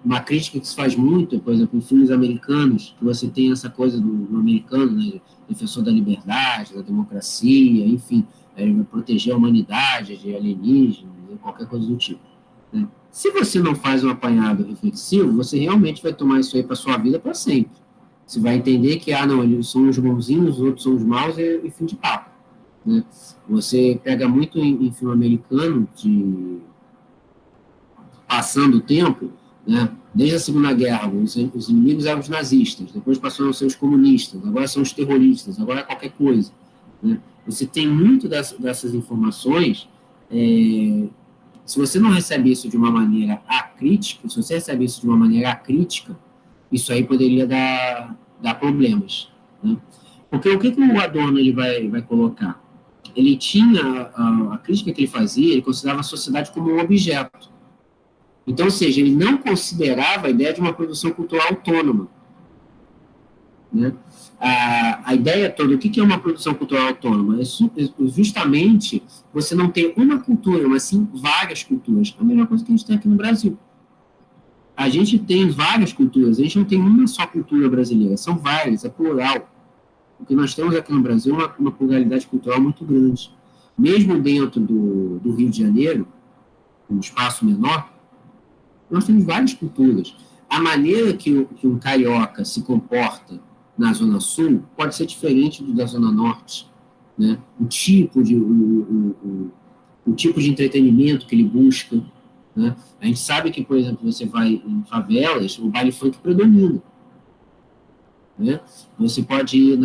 A: Uma crítica que se faz muito, por exemplo, em filmes americanos, que você tem essa coisa do americano, né, defensor da liberdade, da democracia, enfim, proteger a humanidade de alienígenas, qualquer coisa do tipo, né? Se você não faz um apanhado reflexivo, você realmente vai tomar isso aí para sua vida para sempre. Você vai entender que, não, eles são os bonzinhos, os outros são os maus, e fim de papo, né? Você pega muito em filme americano, passando o tempo, né? Desde a Segunda Guerra, os inimigos eram os nazistas, depois passaram a ser os comunistas, agora são os terroristas, agora é qualquer coisa, né? Você tem muito dessas informações, se você não recebe isso de uma maneira acrítica, se você recebe isso de uma maneira acrítica, isso aí poderia dar problemas, né? Porque o que o Adorno ele vai colocar? Ele tinha, a crítica que ele fazia, ele considerava a sociedade como um objeto. Então, ou seja, ele não considerava a ideia de uma produção cultural autônoma, né? A ideia toda, o que é uma produção cultural autônoma? É justamente você não ter uma cultura, mas sim várias culturas. É a mesma coisa que a gente tem aqui no Brasil. A gente tem várias culturas, a gente não tem uma só cultura brasileira, são várias, é plural. O que nós temos aqui no Brasil é uma pluralidade cultural muito grande. Mesmo dentro do Rio de Janeiro, um espaço menor, nós temos várias culturas. A maneira que um carioca se comporta na Zona Sul pode ser diferente da Zona Norte, né? O tipo de entretenimento que ele busca, né? A gente sabe que, por exemplo, você vai em favelas, o baile funk predomina, né? Você pode ir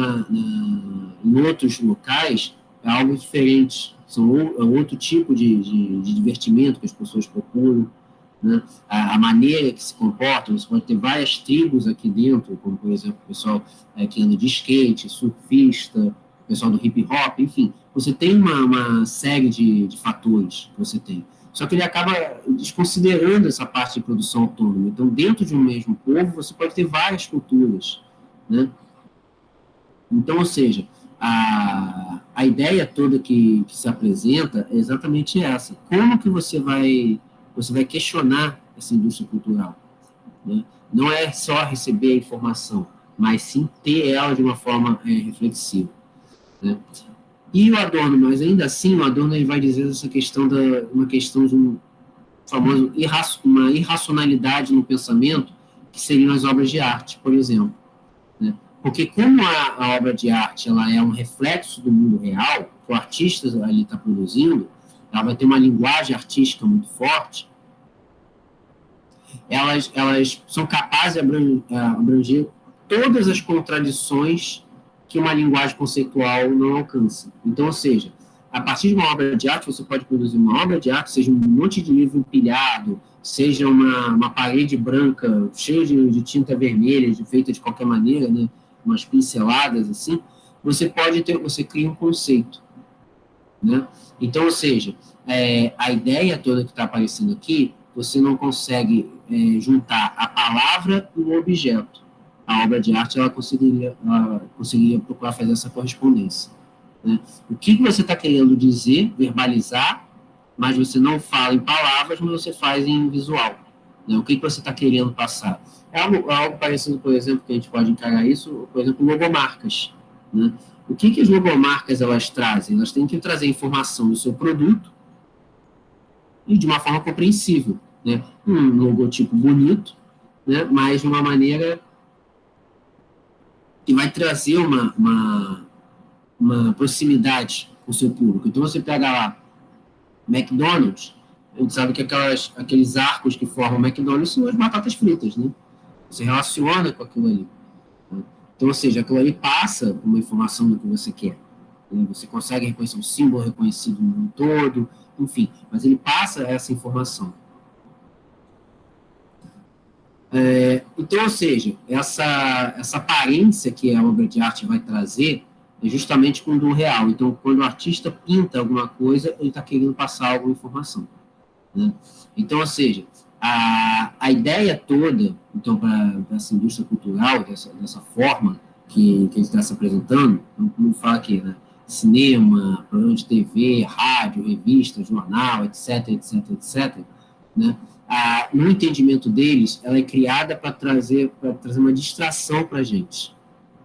A: em outros locais, é algo diferente, é outro tipo de divertimento que as pessoas procuram, né? A maneira que se comporta, você pode ter várias tribos aqui dentro, como, por exemplo, o pessoal que anda de skate, surfista, o pessoal do hip hop, enfim, você tem uma série de fatores que você tem. Só que ele acaba desconsiderando essa parte de produção autônoma. Então, dentro de um mesmo povo, você pode ter várias culturas, né? Então, ou seja, a ideia toda que se apresenta é exatamente essa. Como que você vai questionar essa indústria cultural, né? Não é só receber a informação, mas sim ter ela de uma forma reflexiva, né? E o Adorno, mas ainda assim, o Adorno ele vai dizer essa questão uma questão de um famoso uma irracionalidade no pensamento, que seriam as obras de arte, por exemplo, né? Porque como a obra de arte ela é um reflexo do mundo real, que o artista ali está produzindo, ela vai ter uma linguagem artística muito forte, elas são capazes de abranger todas as contradições que uma linguagem conceitual não alcança. Então, ou seja, a partir de uma obra de arte, você pode produzir uma obra de arte, seja um monte de livro empilhado, seja uma parede branca cheia de tinta vermelha, feita de qualquer maneira, né, umas pinceladas assim, você cria um conceito, né? Então, ou seja, a ideia toda que está aparecendo aqui, você não consegue juntar a palavra e o objeto. A obra de arte ela conseguiria procurar fazer essa correspondência, né? O que você está querendo dizer, verbalizar, mas você não fala em palavras, mas você faz em visual, né? O que você está querendo passar. É algo parecido, por exemplo, que a gente pode encarar isso, por exemplo, logomarcas, né? O que as logomarcas elas trazem? Elas têm que trazer informação do seu produto e de uma forma compreensível, né? Um logotipo bonito, né? Mas de uma maneira que vai trazer uma proximidade com o seu público. Então, você pega lá McDonald's, a gente sabe que aqueles arcos que formam o McDonald's são as batatas fritas, né? Você relaciona com aquilo ali. Né? Então, ou seja, aquilo ali passa uma informação do que você quer. Né? Você consegue reconhecer um símbolo reconhecido no mundo todo, enfim, mas ele passa essa informação. Então, ou seja, essa aparência que a obra de arte vai trazer é justamente com o do real. Então, quando o artista pinta alguma coisa, ele está querendo passar alguma informação. Né? Então, ou seja, a ideia toda, então, para essa indústria cultural, dessa forma que ele está se apresentando, como fala aqui, né? Cinema, programa de TV, rádio, revista, jornal, etc., etc., etc., né? No entendimento deles, ela é criada para trazer uma distração para a gente.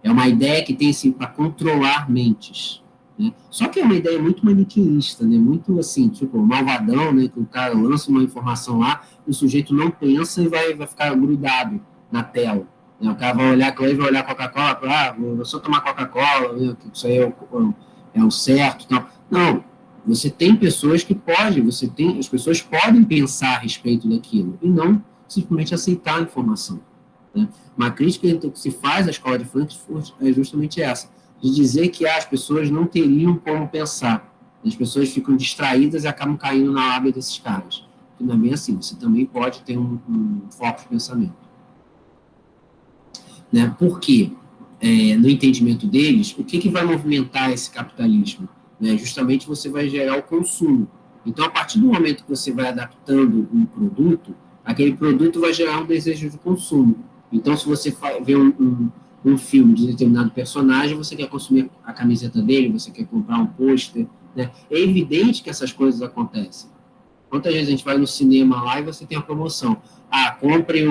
A: É uma ideia que tem assim, para controlar mentes. Né? Só que é uma ideia muito maniqueísta, né? Muito assim, tipo, malvadão, né? Que o cara lança uma informação lá, o sujeito não pensa e vai ficar grudado na tela. Né? O cara vai olhar aquilo aí, vai olhar Coca-Cola, vou só tomar Coca-Cola, né? Que isso aí é o certo. Tal. Não, você tem pessoas que podem, as pessoas podem pensar a respeito daquilo e não simplesmente aceitar a informação. Né? Uma crítica que se faz à escola de Frankfurt é justamente essa, de dizer que as pessoas não teriam como pensar. As pessoas ficam distraídas e acabam caindo na lábia desses caras. E não é bem assim, você também pode ter um foco de pensamento. Né? Por quê? No entendimento deles, o que vai movimentar esse capitalismo? Né? Justamente você vai gerar o consumo. Então, a partir do momento que você vai adaptando um produto, aquele produto vai gerar um desejo de consumo. Então, se você vê um filme de determinado personagem, você quer consumir a camiseta dele, você quer comprar um pôster, né? É evidente que essas coisas acontecem. Quantas vezes a gente vai no cinema lá e você tem a promoção? Compre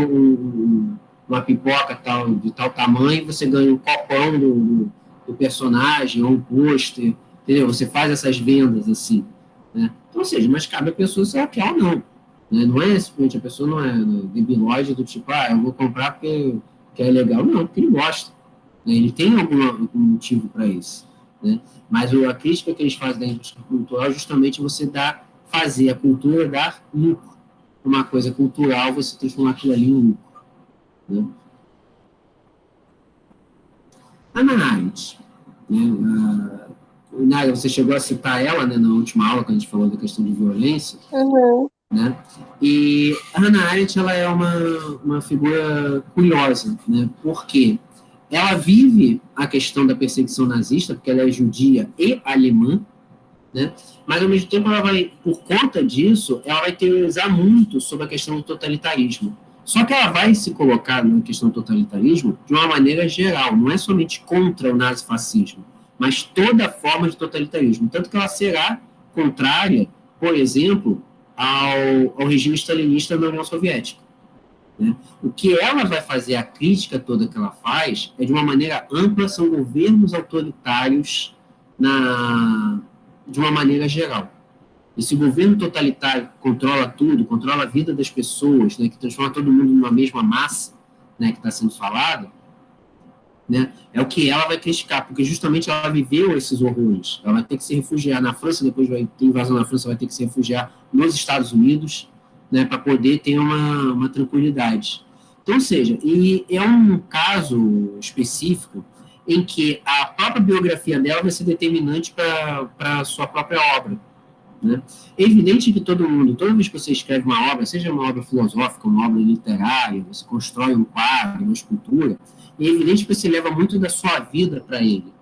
A: uma pipoca de tal tamanho, você ganha um copão do personagem, ou um pôster, entendeu? Você faz essas vendas assim. Né? Então, ou seja, mas cabe a pessoa se ela quer ou não. Né? Não é simplesmente a pessoa não é debilóide do tipo, eu vou comprar porque é legal. Não, porque ele gosta. Né? Ele tem algum motivo para isso. Né? Mas a crítica que eles fazem da indústria cultural é justamente você fazer a cultura dar lucro. Uma coisa cultural, você transformar aquilo ali em lucro. Né? Hannah Arendt, né? Nádia, você chegou a citar ela, né, na última aula, quando a gente falou da questão de violência.
B: Uhum.
A: Né? E a Hannah Arendt ela é uma figura curiosa, né? Porque ela vive a questão da perseguição nazista, porque ela é judia e alemã, né? Mas, ao mesmo tempo, ela vai, por conta disso, ela vai teorizar muito sobre a questão do totalitarismo. Só que ela vai se colocar na questão do totalitarismo de uma maneira geral, não é somente contra o nazifascismo, mas toda forma de totalitarismo. Tanto que ela será contrária, por exemplo, ao regime stalinista na União Soviética. Né? O que ela vai fazer, a crítica toda que ela faz, é de uma maneira ampla, são governos autoritários de uma maneira geral. Esse governo totalitário que controla tudo, controla a vida das pessoas, né, que transforma todo mundo numa mesma massa, né, que está sendo falado, né, é o que ela vai criticar, porque justamente ela viveu esses horrores. Ela vai ter que se refugiar na França, depois vai ter invasão na França, vai ter que se refugiar nos Estados Unidos, né, para poder ter uma tranquilidade. Então, ou seja, e é um caso específico em que a própria biografia dela vai ser determinante para a sua própria obra. Né? É evidente que todo mundo, toda vez que você escreve uma obra, seja uma obra filosófica, uma obra literária, você constrói um quadro, uma escultura, é evidente que você leva muito da sua vida para ele.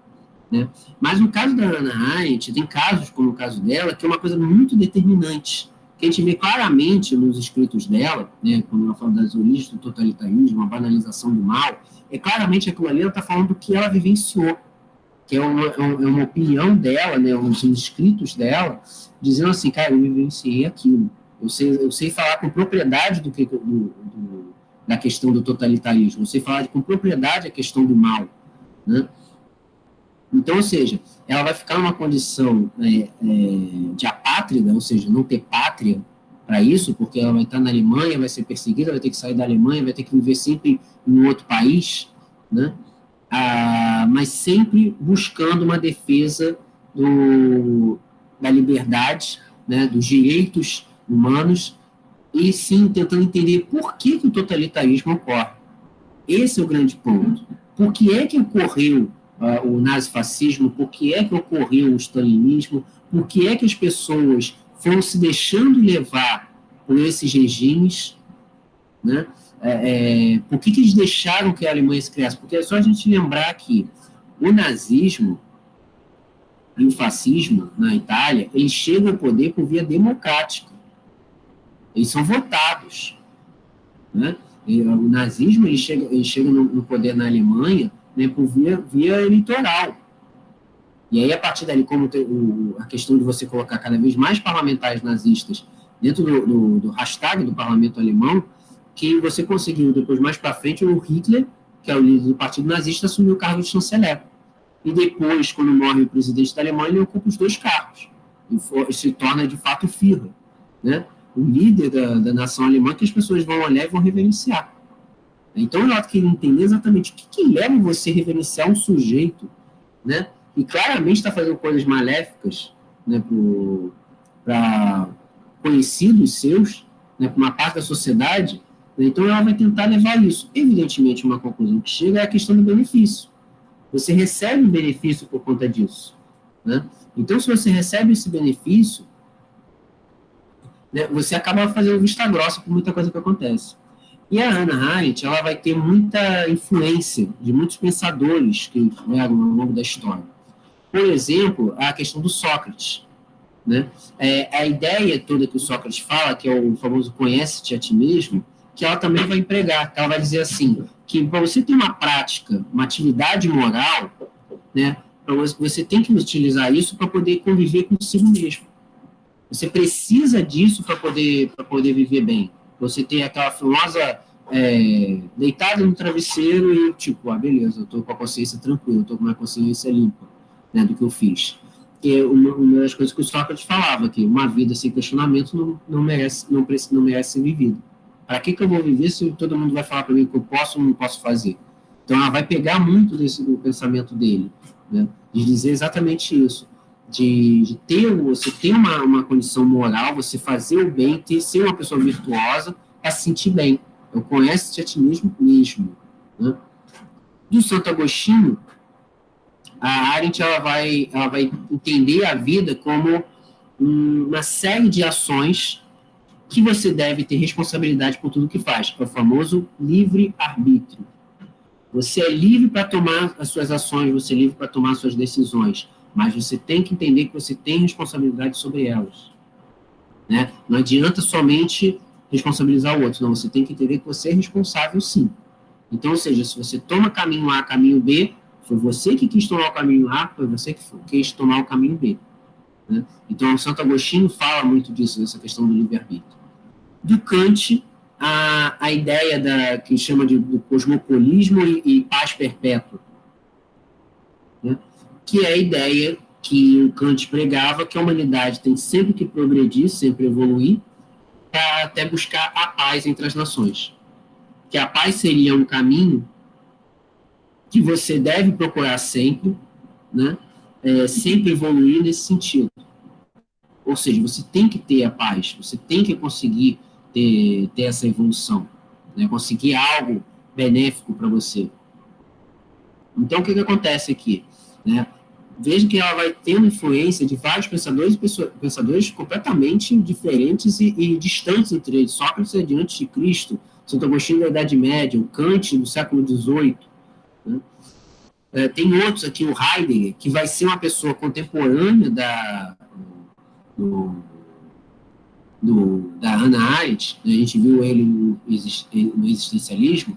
A: Né? Mas no caso da Hannah Arendt, tem casos, como o caso dela, que é uma coisa muito determinante, que a gente vê claramente nos escritos dela, né, quando ela fala das origens do totalitarismo, a banalização do mal, claramente aquilo ali ela está falando do que ela vivenciou. que é uma opinião dela, né, uns inscritos dela, dizendo assim, cara, eu vivenciei aquilo. Eu sei falar com propriedade da questão do totalitarismo, eu sei falar com propriedade a questão do mal, né? Então, ou seja, ela vai ficar numa condição de apátrida, ou seja, não ter pátria para isso, porque ela vai estar na Alemanha, vai ser perseguida, vai ter que sair da Alemanha, vai ter que viver sempre em outro país, né? Mas sempre buscando uma defesa da liberdade, né, dos direitos humanos, e sim tentando entender por que o totalitarismo ocorre. Esse é o grande ponto. Por que é que ocorreu o nazifascismo? Por que é que ocorreu o stalinismo? Por que é que as pessoas foram se deixando levar por esses regimes, né? Por que eles deixaram que a Alemanha se criasse? Porque é só a gente lembrar que o nazismo e o fascismo na Itália, eles chegam ao poder por via democrática. Eles são votados, né? E o nazismo ele chega no poder na Alemanha, né, por via eleitoral. E aí, a partir dali, como a questão de você colocar cada vez mais parlamentares nazistas dentro do hashtag do parlamento alemão, que você conseguiu, depois, mais para frente, o Hitler, que é o líder do partido nazista, assumiu o cargo de chanceler. E depois, quando morre o presidente da Alemanha, ele ocupa os 2 cargos. E se torna, de fato, o Führer, né? O líder da nação alemã, que as pessoas vão olhar e vão reverenciar. Então, eu acho que ele entender exatamente o que leva você a reverenciar um sujeito, né? E claramente está fazendo coisas maléficas, né, para conhecidos seus, né, para uma parte da sociedade, né? Então ela vai tentar levar isso. Evidentemente, uma conclusão que chega é a questão do benefício. Você recebe um benefício por conta disso, né? Então, se você recebe esse benefício, né, você acaba fazendo vista grossa por muita coisa que acontece. E a Hannah Arendt, ela vai ter muita influência de muitos pensadores que vieram ao longo da história. Por exemplo, a questão do Sócrates, né? A ideia toda que o Sócrates fala, que é o famoso conhece-te a ti mesmo, que ela também vai empregar, que ela vai dizer assim, que para você ter uma prática, uma atividade moral, né, você tem que utilizar isso para poder conviver consigo mesmo. Você precisa disso para poder viver bem. Você tem aquela famosa deitada no travesseiro e tipo, beleza, eu estou com a consciência tranquila, eu estou com a consciência limpa, né, do que eu fiz. Que é uma das coisas que o Sócrates falava, que uma vida sem questionamento não merece ser vivida. Para que eu vou viver se todo mundo vai falar para mim que eu posso ou não posso fazer? Então, ela vai pegar muito do pensamento dele, né, de dizer exatamente isso. Você ter uma condição moral, você fazer o bem, ser uma pessoa virtuosa, para se sentir bem. Eu conheço-te a ti mesmo, né? Do Santo Agostinho, a Arendt ela vai entender a vida como uma série de ações que você deve ter responsabilidade por tudo que faz. É o famoso livre-arbítrio. Você é livre para tomar as suas ações, você é livre para tomar as suas decisões, mas você tem que entender que você tem responsabilidade sobre elas, né? Não adianta somente responsabilizar o outro, não, você tem que entender que você é responsável, sim. Então, ou seja, se você toma caminho A, caminho B, foi você que quis tomar o caminho A, foi você que quis tomar o caminho B, né? Então, o Santo Agostinho fala muito disso, dessa questão do livre-arbítrio. Do Kant, a ideia que chama do cosmopolismo e paz perpétua, né? Que é a ideia que o Kant pregava, que a humanidade tem sempre que progredir, sempre evoluir, para até buscar a paz entre as nações. Que a paz seria um caminho que você deve procurar sempre, né? Sempre evoluir nesse sentido. Ou seja, você tem que ter a paz, você tem que conseguir ter essa evolução, né? Conseguir algo benéfico para você. Então, o que acontece aqui, né? Veja que ela vai tendo influência de vários pensadores completamente diferentes e distantes entre eles. Sócrates é de antes de Cristo, Santo Agostinho da Idade Média, o Kant do século XVIII. Né? Tem outros aqui, o Heidegger, que vai ser uma pessoa contemporânea da Hannah Arendt, né? A gente viu ele no existencialismo,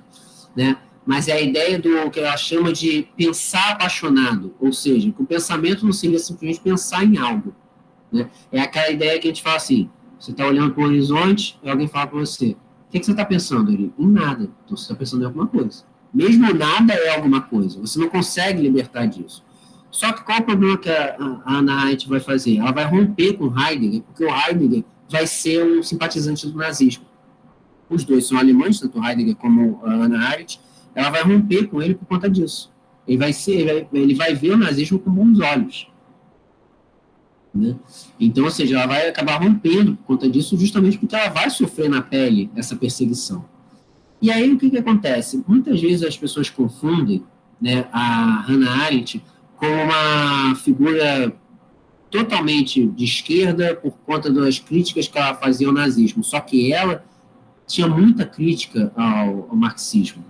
A: né? mas é a ideia do que ela chama de pensar apaixonado, ou seja, que o pensamento não seria simplesmente pensar em algo, né? É aquela ideia que a gente fala assim, você está olhando para o horizonte e alguém fala para você, o que você está pensando ali? Em nada. Então você está pensando em alguma coisa. Mesmo nada é alguma coisa, você não consegue libertar disso. Só que qual é o problema que a Hannah Arendt vai fazer? Ela vai romper com Heidegger, porque o Heidegger vai ser um simpatizante do nazismo. Os dois são alemães, tanto Heidegger como a Hannah Arendt. Ela vai romper com ele por conta disso. Ele vai ver o nazismo com bons olhos. Né? Então, ou seja, ela vai acabar rompendo por conta disso, justamente porque ela vai sofrer na pele essa perseguição. E aí, o que acontece? Muitas vezes as pessoas confundem, né, a Hannah Arendt como uma figura totalmente de esquerda por conta das críticas que ela fazia ao nazismo. Só que ela tinha muita crítica ao marxismo,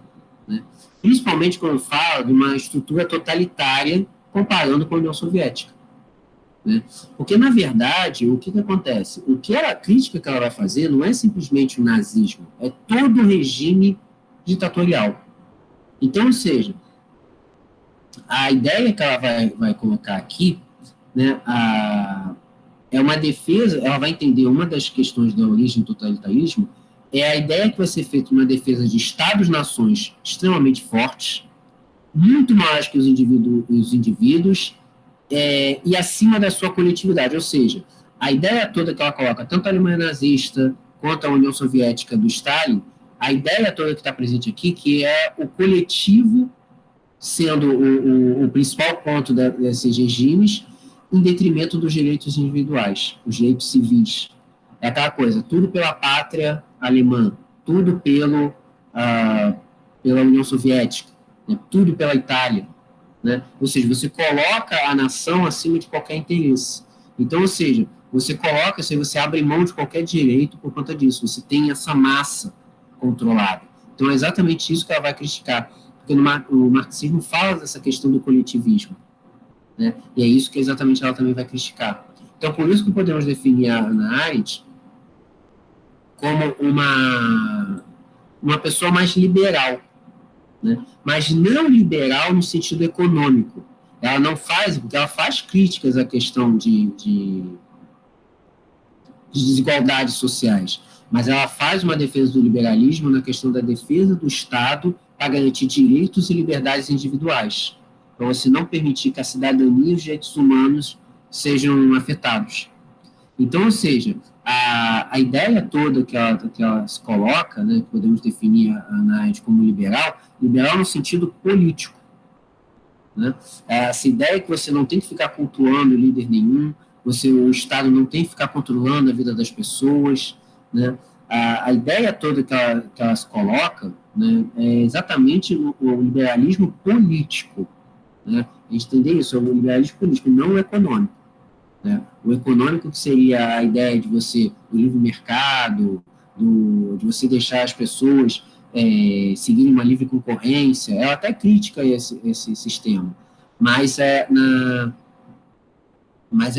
A: né? Principalmente quando fala de uma estrutura totalitária comparando com a União Soviética. Né? Porque, na verdade, o que acontece? A crítica que ela vai fazer não é simplesmente o nazismo, é todo o regime ditatorial. Então, ou seja, a ideia que ela vai colocar aqui, né, é uma defesa, ela vai entender uma das questões da origem do totalitarismo, é a ideia que vai ser feita uma defesa de Estados-nações extremamente fortes, muito mais que os indivíduos e acima da sua coletividade, ou seja, a ideia toda que ela coloca, tanto a Alemanha nazista quanto a União Soviética do Stalin, a ideia toda que está presente aqui, que é o coletivo sendo o principal ponto desses regimes, em detrimento dos direitos individuais, os direitos civis. É aquela coisa, tudo pela pátria alemã, tudo pela União Soviética, né, tudo pela Itália. Né? Ou seja, você coloca a nação acima de qualquer interesse. Então, ou seja, você coloca, você abre mão de qualquer direito por conta disso, você tem essa massa controlada. Então, é exatamente isso que ela vai criticar, porque o marxismo fala dessa questão do coletivismo, né? E é isso que exatamente ela também vai criticar. Então, por isso que podemos definir a Hannah Arendt como uma pessoa mais liberal, né? Mas não liberal no sentido econômico. Ela não faz, porque ela faz críticas à questão de desigualdades sociais, mas ela faz uma defesa do liberalismo na questão da defesa do Estado para garantir direitos e liberdades individuais. Então, você não permitir que a cidadania e os direitos humanos sejam afetados. Então, ou seja, a ideia toda que ela se coloca, né, que podemos definir a Hannah Arendt como liberal no sentido político. Né? Essa ideia que você não tem que ficar cultuando líder nenhum, o Estado não tem que ficar controlando a vida das pessoas. Né? A ideia toda que ela se coloca, né, é exatamente o liberalismo político. Né? A gente entender isso, é o liberalismo político, não o econômico. Né? O econômico, que seria a ideia de você, do livre mercado, de você deixar as pessoas seguirem uma livre concorrência, ela até critica esse sistema, mas é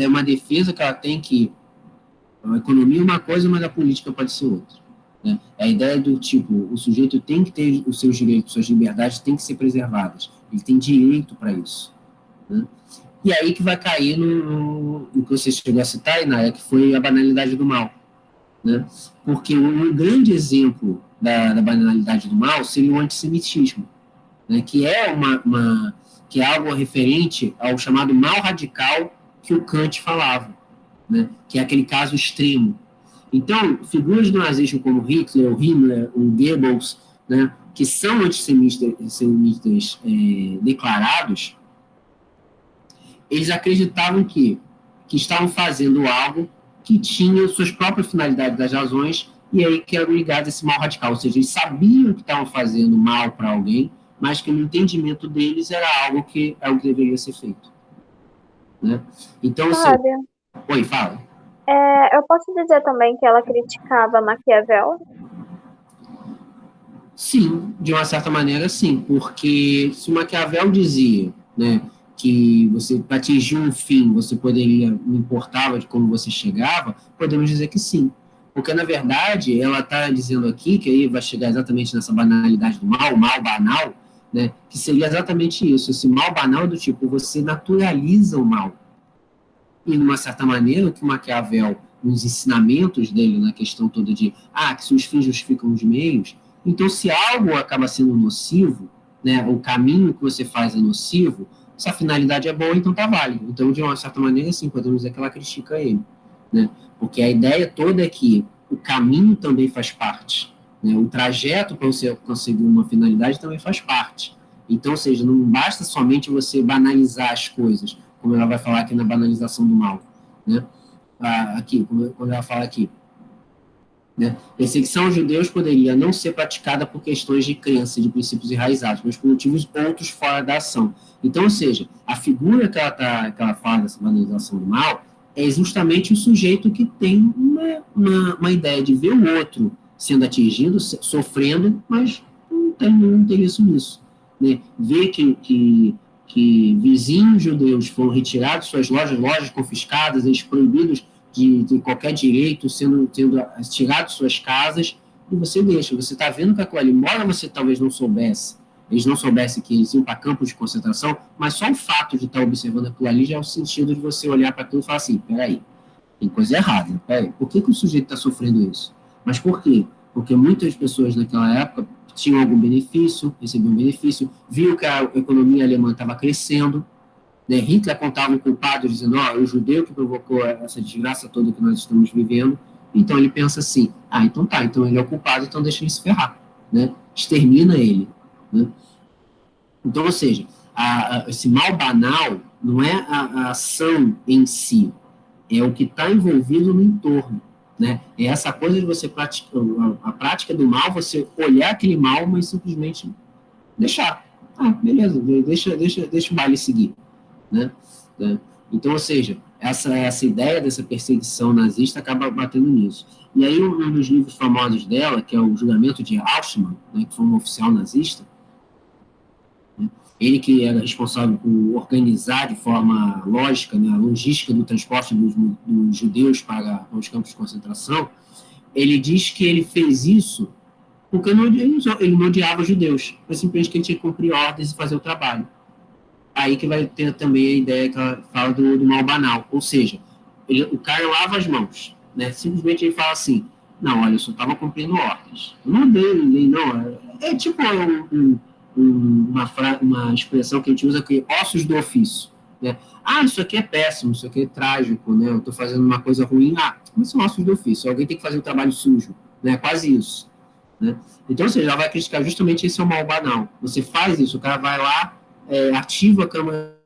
A: uma defesa que ela tem que a economia é uma coisa, mas a política pode ser outra. Né? A ideia do tipo, o sujeito tem que ter os seus direitos, suas liberdades têm que ser preservadas, ele tem direito para isso. Né? E aí que vai cair no que você chegou a citar, Inaya, que foi a banalidade do mal. Né? Porque um grande exemplo da banalidade do mal seria o antissemitismo, né? Que é que é algo referente ao chamado mal radical que o Kant falava, né? Que é aquele caso extremo. Então, figuras do nazismo como Hitler, o Himmler, o Goebbels, né? Que são antissemitas declarados, eles acreditavam que estavam fazendo algo que tinha suas próprias finalidades das razões e aí que eram ligados a esse mal radical. Ou seja, eles sabiam que estavam fazendo mal para alguém, mas que no entendimento deles era algo que deveria ser feito. Né? Então,
B: Fábio,
A: oi, fala.
B: eu posso dizer também que ela criticava Maquiavel?
A: Sim, de uma certa maneira, sim, porque se o Maquiavel dizia, né, que você, para atingir um fim, você poderia, não importava de como você chegava, podemos dizer que sim. Porque, na verdade, ela está dizendo aqui, que aí vai chegar exatamente nessa banalidade do mal, o mal banal, né? Que seria exatamente isso, esse mal banal do tipo, você naturaliza o mal. E, de uma certa maneira, o que Maquiavel, nos ensinamentos dele, na questão toda de, que se os fins justificam os meios, então se algo acaba sendo nocivo, né, o caminho que você faz é nocivo, se a finalidade é boa, então tá válido. Então, de uma certa maneira, sim, podemos dizer que ela critica ele, né? Porque a ideia toda é que o caminho também faz parte, né? O trajeto para você conseguir uma finalidade também faz parte. Então, ou seja, não basta somente você banalizar as coisas, como ela vai falar aqui na banalização do mal, né? Aqui, quando ela fala aqui, né? Perseguição aos judeus poderia não ser praticada por questões de crença, de princípios enraizados, mas por motivos outros fora da ação. Então, ou seja, a figura que ela fala dessa banalização do mal é justamente o sujeito que tem uma ideia de ver o outro sendo atingido, sofrendo, mas não tem isso nisso. Né? Ver que vizinhos judeus foram retirados suas lojas confiscadas, eles proibidos de qualquer direito, tendo tirado suas casas, e você deixa, você está vendo que aquilo ali, embora você talvez não soubesse, eles não soubessem que eles iam para campos de concentração, mas só o fato de estar observando aquilo ali já é o sentido de você olhar para aquilo e falar assim, peraí, tem coisa errada, peraí, por que o sujeito está sofrendo isso? Mas por quê? Porque muitas pessoas naquela época tinham algum benefício, recebiam um benefício, viam que a economia alemã estava crescendo, né? Hitler contava um culpado dizendo, o judeu que provocou essa desgraça toda que nós estamos vivendo, então ele pensa assim, então tá, então ele é o culpado, então deixa ele se ferrar, né? Extermina ele, né? Então, ou seja, esse mal banal não é a ação em si, é o que está envolvido no entorno, né? É essa coisa de você praticar, a prática do mal, você olhar aquele mal, mas simplesmente deixar. Beleza, deixa o baile seguir. Né? Então, ou seja, essa ideia dessa perseguição nazista acaba batendo nisso. E aí, um dos livros famosos dela, que é o Julgamento de Auschwitz, né, que foi um oficial nazista, né, ele que era responsável por organizar de forma lógica, né, a logística do transporte dos judeus para os campos de concentração, ele diz que ele fez isso porque ele não odiava judeus, mas simplesmente que ele tinha que cumprir ordens e fazer o trabalho. Aí que vai ter também a ideia que ela fala do mal banal, ou seja, o cara lava as mãos, né? Simplesmente ele fala assim, não, olha, eu só estava cumprindo ordens, eu não odeio ninguém, não, é tipo uma expressão que a gente usa aqui, ossos do ofício, né? Isso aqui é péssimo, isso aqui é trágico, né? Eu estou fazendo uma coisa ruim, mas são ossos do ofício, alguém tem que fazer o trabalho sujo, né? Quase isso, né? Então, ou seja, ela vai criticar justamente esse é o mal banal, você faz isso, o cara vai lá, ativa a Câmara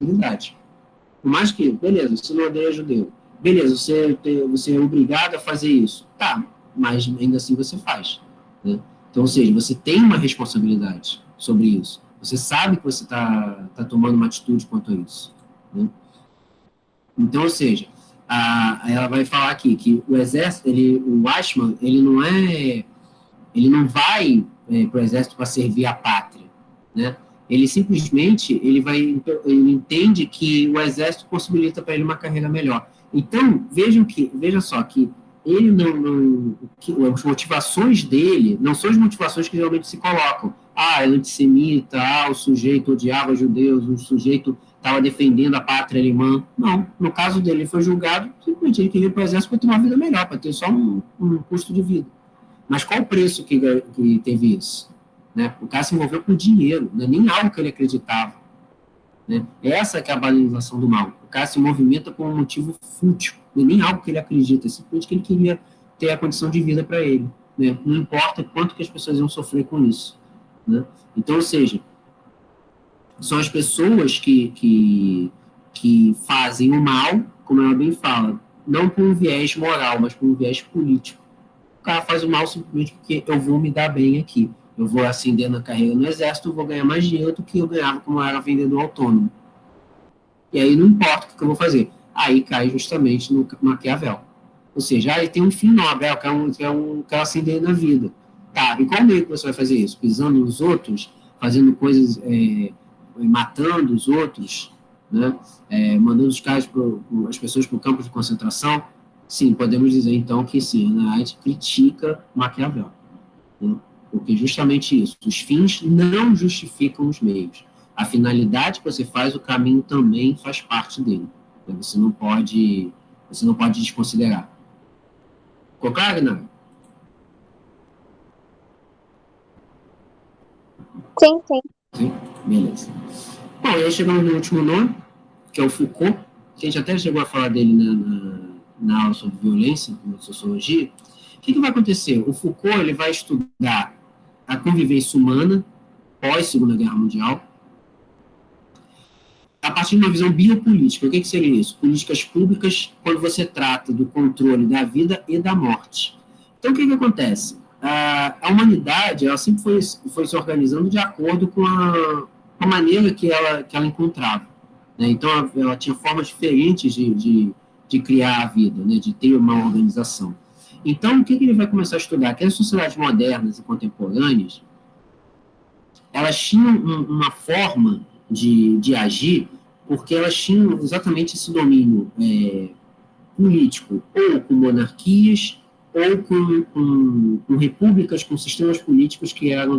A: de Unidade. Por mais que, beleza, você não odeia judeu. Beleza, você é obrigado a fazer isso. Tá, mas ainda assim você faz. Né? Então, ou seja, você tem uma responsabilidade sobre isso. Você sabe que você tá tomando uma atitude quanto a isso. Né? Então, ou seja, ela vai falar aqui que o exército, o Eichmann, ele não vai para o exército para servir a pátria, né? Ele simplesmente ele entende que o exército possibilita para ele uma carreira melhor. Então veja só que ele que as motivações dele não são as motivações que geralmente se colocam. É antissemita, o sujeito odiava judeus, o sujeito estava defendendo a pátria alemã. Não, no caso dele, ele foi julgado, simplesmente ele queria ir para o exército para ter uma vida melhor, para ter só um custo de vida. Mas qual o preço que teve isso? Né? O cara se envolveu com dinheiro, não é nem algo que ele acreditava. Né? Essa que é a banalização do mal. O cara se movimenta por um motivo fútil, não é nem algo que ele acredita, é simplesmente que ele queria ter a condição de vida para ele. Né? Não importa quanto que as pessoas iam sofrer com isso. Né? Então, ou seja, são as pessoas que fazem o mal, como ela bem fala, não por um viés moral, mas por um viés político. O cara faz o mal simplesmente porque eu vou me dar bem aqui. Eu vou ascender na carreira no exército, vou ganhar mais dinheiro do que eu ganhava como eu era vendedor autônomo. E aí não importa o que eu vou fazer. Aí cai justamente no Maquiavel. Ou seja, ele tem um fim nobre, quer ascender na vida. Tá, e qual meio que você vai fazer isso? Pisando nos outros, fazendo coisas, matando os outros, né? Mandando as pessoas para o campo de concentração. sim, podemos dizer, então, que sim, Hannah Arendt critica Maquiavel, né? Porque justamente isso, os fins não justificam os meios. A finalidade que você faz, o caminho também faz parte dele, né? Você não pode desconsiderar. Ficou claro, Renan?
B: Sim, sim.
A: Sim? Beleza. Bom, aí chegamos no último nome, que é o Foucault, que a gente até chegou a falar dele na aula sobre violência, na sociologia. O que vai acontecer? O Foucault ele vai estudar a convivência humana pós-Segunda Guerra Mundial, a partir de uma visão biopolítica. O que seria isso? Políticas públicas quando você trata do controle da vida e da morte. Então, o que acontece? A humanidade ela sempre foi se organizando de acordo com a maneira que ela encontrava, né? Então, ela tinha formas diferentes de criar a vida, né? De ter uma organização. Então, o que ele vai começar a estudar? Que as sociedades modernas e contemporâneas, elas tinham uma forma de agir porque elas tinham exatamente esse domínio político, ou com monarquias, ou com repúblicas, com sistemas políticos que eram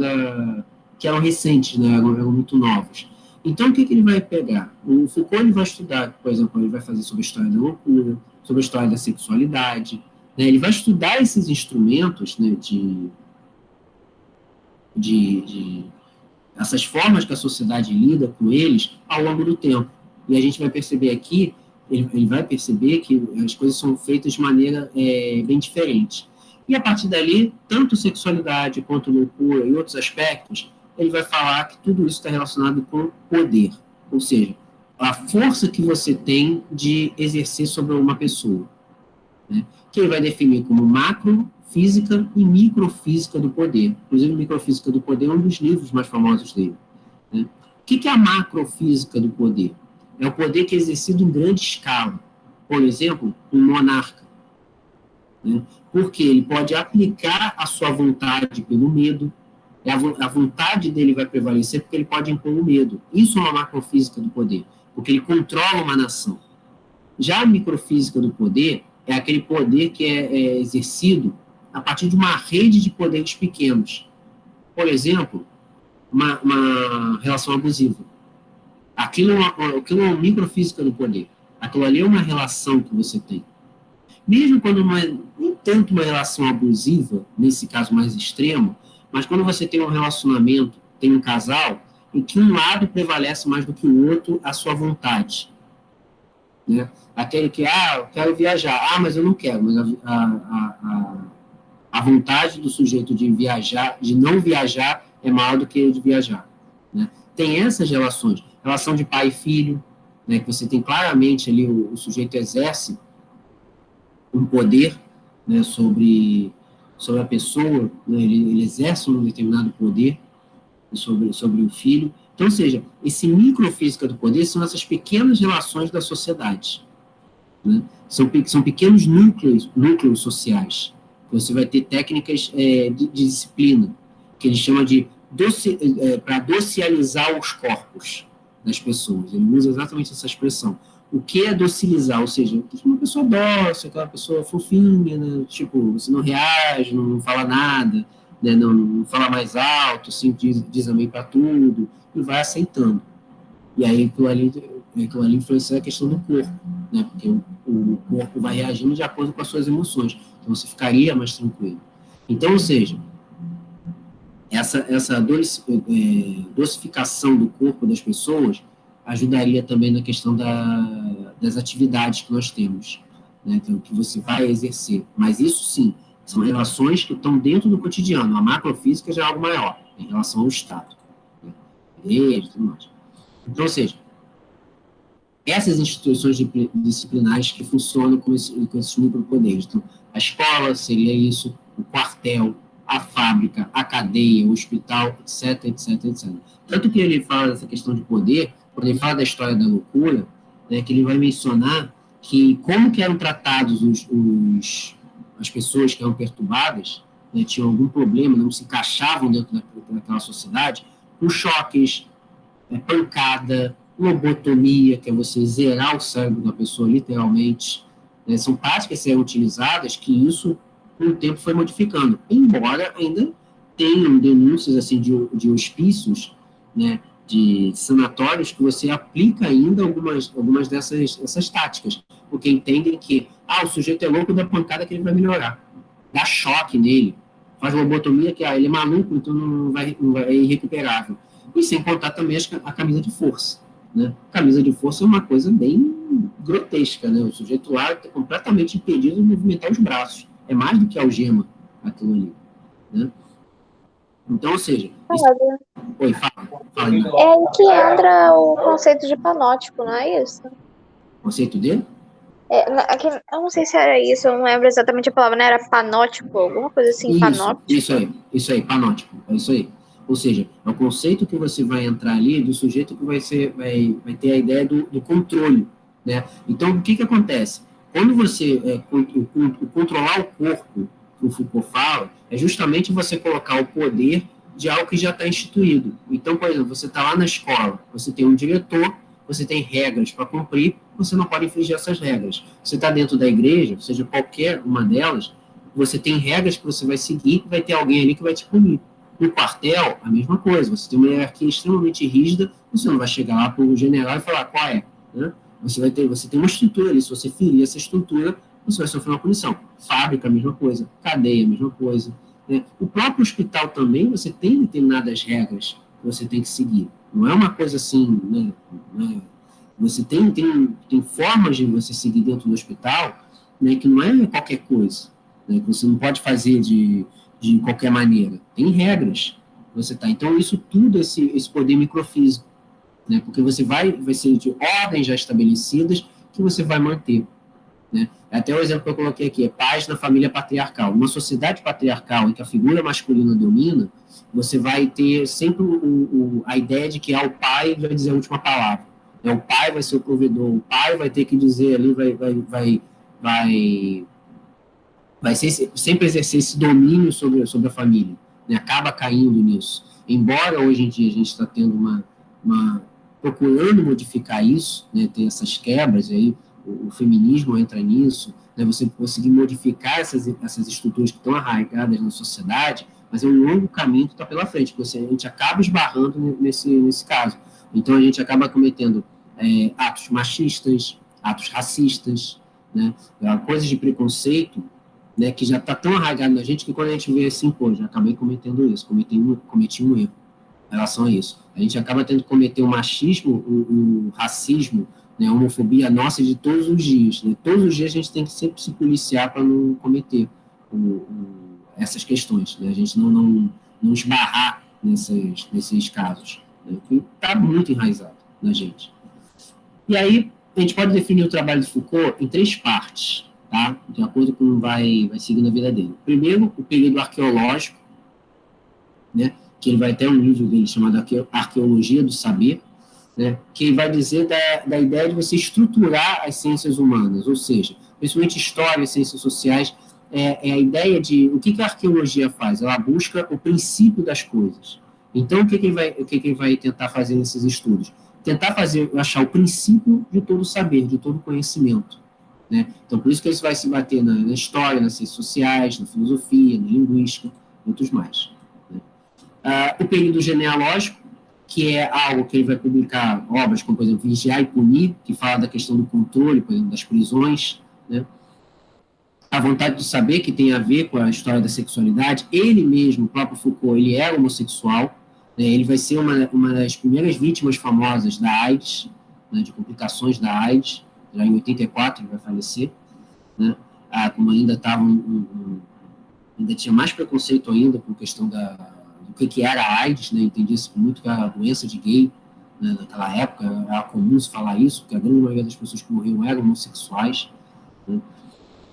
A: recentes, né, eram muito novos. Então, o que ele vai pegar? O Foucault ele vai estudar, por exemplo, ele vai fazer sobre a história da loucura, sobre a história da sexualidade, né, ele vai estudar esses instrumentos, né, de essas formas que a sociedade lida com eles ao longo do tempo. E a gente vai perceber aqui, ele vai perceber que as coisas são feitas de maneira bem diferente. E a partir dali, tanto sexualidade quanto loucura e outros aspectos, ele vai falar que tudo isso está relacionado com poder, ou seja, a força que você tem de exercer sobre uma pessoa, né? Que ele vai definir como macrofísica e microfísica do poder. Inclusive, Microfísica do Poder é um dos livros mais famosos dele, né? O que é a macrofísica do poder? É o poder que é exercido em grande escala. Por exemplo, um monarca, né? Porque ele pode aplicar a sua vontade pelo medo, a vontade dele vai prevalecer porque ele pode impor o medo. Isso é uma macrofísica do poder, porque ele controla uma nação. Já a microfísica do poder é aquele poder que é exercido a partir de uma rede de poderes pequenos. Por exemplo, uma relação abusiva. Aquilo é uma microfísica do poder. Aquilo ali é uma relação que você tem. Mesmo quando não é nem tanto uma relação abusiva, nesse caso mais extremo, mas quando você tem um relacionamento, tem um casal, em que um lado prevalece mais do que o outro a sua vontade, né? Aquele que, eu quero viajar, mas eu não quero, mas a vontade do sujeito de viajar, de não viajar, é maior do que ele de viajar, né? Tem essas relações, relação de pai e filho, né, que você tem claramente ali, o sujeito exerce um poder, né, sobre a pessoa, né, ele exerce um determinado poder sobre o filho. Então, ou seja, esse microfísica do poder são essas pequenas relações da sociedade, né? São pequenos núcleos sociais. Você vai ter técnicas de disciplina, que ele chama de para docializar os corpos das pessoas. Ele usa exatamente essa expressão. O que é docilizar? Ou seja, uma pessoa dócil, aquela pessoa fofinha, né? Tipo, você não reage, não fala nada, né? Não fala mais alto, assim, diz amém para tudo, e vai aceitando. E aí aquilo ali influencia a questão do corpo, né? Porque o corpo vai reagindo de acordo com as suas emoções. Então você ficaria mais tranquilo. Então, ou seja, essa dosificação do corpo das pessoas ajudaria também na questão das atividades que nós temos, né? Então, que você vai exercer. Mas isso sim, são relações que estão dentro do cotidiano. A macrofísica já é algo maior, em relação ao Estado, né? E tudo mais. Então, ou seja, essas instituições disciplinares que funcionam com esses micropoderes. Então, a escola seria isso, o quartel, a fábrica, a cadeia, o hospital, etc, etc, etc. Tanto que ele fala dessa questão de poder, quando ele fala da história da loucura, né, que ele vai mencionar que como que eram tratados as pessoas que eram perturbadas, né, tinham algum problema, não se encaixavam dentro daquela sociedade, com choques, pancada, lobotomia, que é você zerar o cérebro da pessoa, literalmente, né? São práticas que eram utilizadas que isso, com o tempo, foi modificando, embora ainda tenham denúncias assim, de hospícios, né, de sanatórios, que você aplica ainda algumas dessas táticas, porque entendem que o sujeito é louco da pancada que ele vai melhorar, dá choque nele, faz lobotomia que ele é maluco, então não vai, é irrecuperável. E sem contar também a camisa de força. Né? A camisa de força é uma coisa bem grotesca, né? O sujeito lá está completamente impedido de movimentar os braços. É mais do que algema aquilo ali. Né? Então, ou seja... Oi, fala.
B: É aí que entra o conceito de panótipo, não é isso?
A: O conceito dele?
B: Eu não sei se era isso, eu não lembro exatamente a palavra, não era panótipo, alguma coisa assim, panótipo.
A: Isso aí, panótipo, é isso aí. Ou seja, é o conceito que você vai entrar ali do sujeito que vai ter a ideia do controle, né? Então, o que acontece? Quando você controlar o corpo, que o Foucault fala, é justamente você colocar o poder de algo que já está instituído. Então, por exemplo, você está lá na escola, você tem um diretor, você tem regras para cumprir, você não pode infringir essas regras. Você está dentro da igreja, seja qualquer uma delas, você tem regras que você vai seguir, vai ter alguém ali que vai te punir. No quartel, a mesma coisa, você tem uma hierarquia extremamente rígida, você não vai chegar lá para o general e falar qual é. Né? Você tem uma estrutura ali, se você ferir essa estrutura, você vai sofrer uma punição. Fábrica, a mesma coisa. Cadeia, a mesma coisa. Né? O próprio hospital também, você tem determinadas regras que você tem que seguir. Não é uma coisa assim, né? Você tem formas de você seguir dentro do hospital, né, que não é qualquer coisa, né, que você não pode fazer de qualquer maneira. Tem regras. Então, isso tudo, esse poder microfísico, né, porque vai ser de ordens já estabelecidas que você vai manter. Né? Até o exemplo que eu coloquei aqui, é paz na família patriarcal. Uma sociedade patriarcal em que a figura masculina domina, você vai ter sempre a ideia de que o pai vai dizer a última palavra. Né? O pai vai ser o provedor, o pai vai ter que dizer ali, vai sempre exercer esse domínio sobre a família. Né? Acaba caindo nisso. Embora hoje em dia a gente está tendo procurando modificar isso, né? Ter essas quebras aí, o feminismo entra nisso, né, você conseguir modificar essas estruturas que estão arraigadas na sociedade, mas é um longo caminho que está pela frente, porque a gente acaba esbarrando nesse caso. Então, a gente acaba cometendo atos machistas, atos racistas, né, coisas de preconceito, né, que já está tão arraigado na gente que quando a gente vê assim, já acabei cometendo isso, cometi um erro em relação a isso. A gente acaba tendo que cometer o machismo, o racismo, né, a homofobia nossa de todos os dias. Né? Todos os dias a gente tem que sempre se policiar para não cometer essas questões. Né? A gente não esbarrar nesses casos. Né? Que está muito enraizado na gente. E aí, a gente pode definir o trabalho de Foucault em 3 partes, tá? De acordo com como vai seguindo a vida dele. Primeiro, o período arqueológico, né? Que ele vai ter um livro dele chamado Arqueologia do Saber, né, que vai dizer da ideia de você estruturar as ciências humanas, ou seja, principalmente história e ciências sociais, é a ideia de o que a arqueologia faz? Ela busca o princípio das coisas. Então, o que ele vai tentar fazer nesses estudos? Tentar achar o princípio de todo saber, de todo conhecimento. Né? Então, por isso que ele vai se bater na história, nas ciências sociais, na filosofia, na linguística, e outros mais. Né? O período genealógico, que é algo que ele vai publicar obras como, por exemplo, Vigiar e Punir, que fala da questão do controle, por exemplo, das prisões, né? A vontade de saber, que tem a ver com a história da sexualidade. Ele mesmo, o próprio Foucault, ele era homossexual, né? Ele vai ser uma das primeiras vítimas famosas da AIDS, né? De complicações da AIDS, já em 84 ele vai falecer, né? Como ainda estava ainda tinha mais preconceito ainda com a questão do que era a AIDS, né? Entendia-se muito que era a doença de gay, né? Naquela época era comum se falar isso, porque a grande maioria das pessoas que morriam eram homossexuais, né?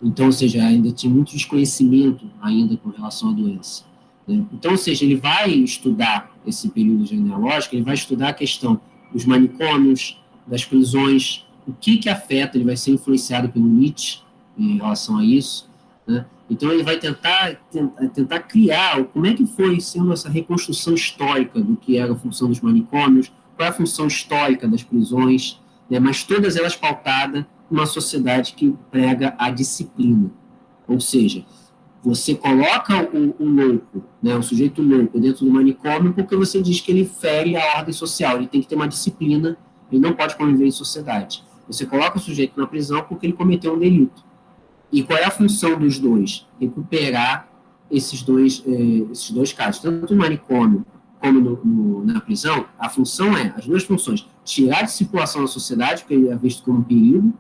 A: Então, ou seja, ainda tinha muito desconhecimento ainda com relação à doença, né? Então, ou seja, ele vai estudar esse período genealógico, ele vai estudar a questão dos manicômios, das prisões, o que afeta, ele vai ser influenciado pelo Nietzsche em relação a isso, né? Então, ele vai tentar criar como é que foi sendo essa reconstrução histórica do que era a função dos manicômios, qual é a função histórica das prisões, né? Mas todas elas pautadas uma sociedade que prega a disciplina. Ou seja, você coloca o louco, né, o sujeito louco dentro do manicômio porque você diz que ele fere a ordem social, ele tem que ter uma disciplina, ele não pode conviver em sociedade. Você coloca o sujeito na prisão porque ele cometeu um delito. E qual é a função dos dois? Recuperar esses dois casos. Tanto no manicômio como na prisão, a função as duas funções, tirar de circulação da sociedade, porque ele é visto como um perigo,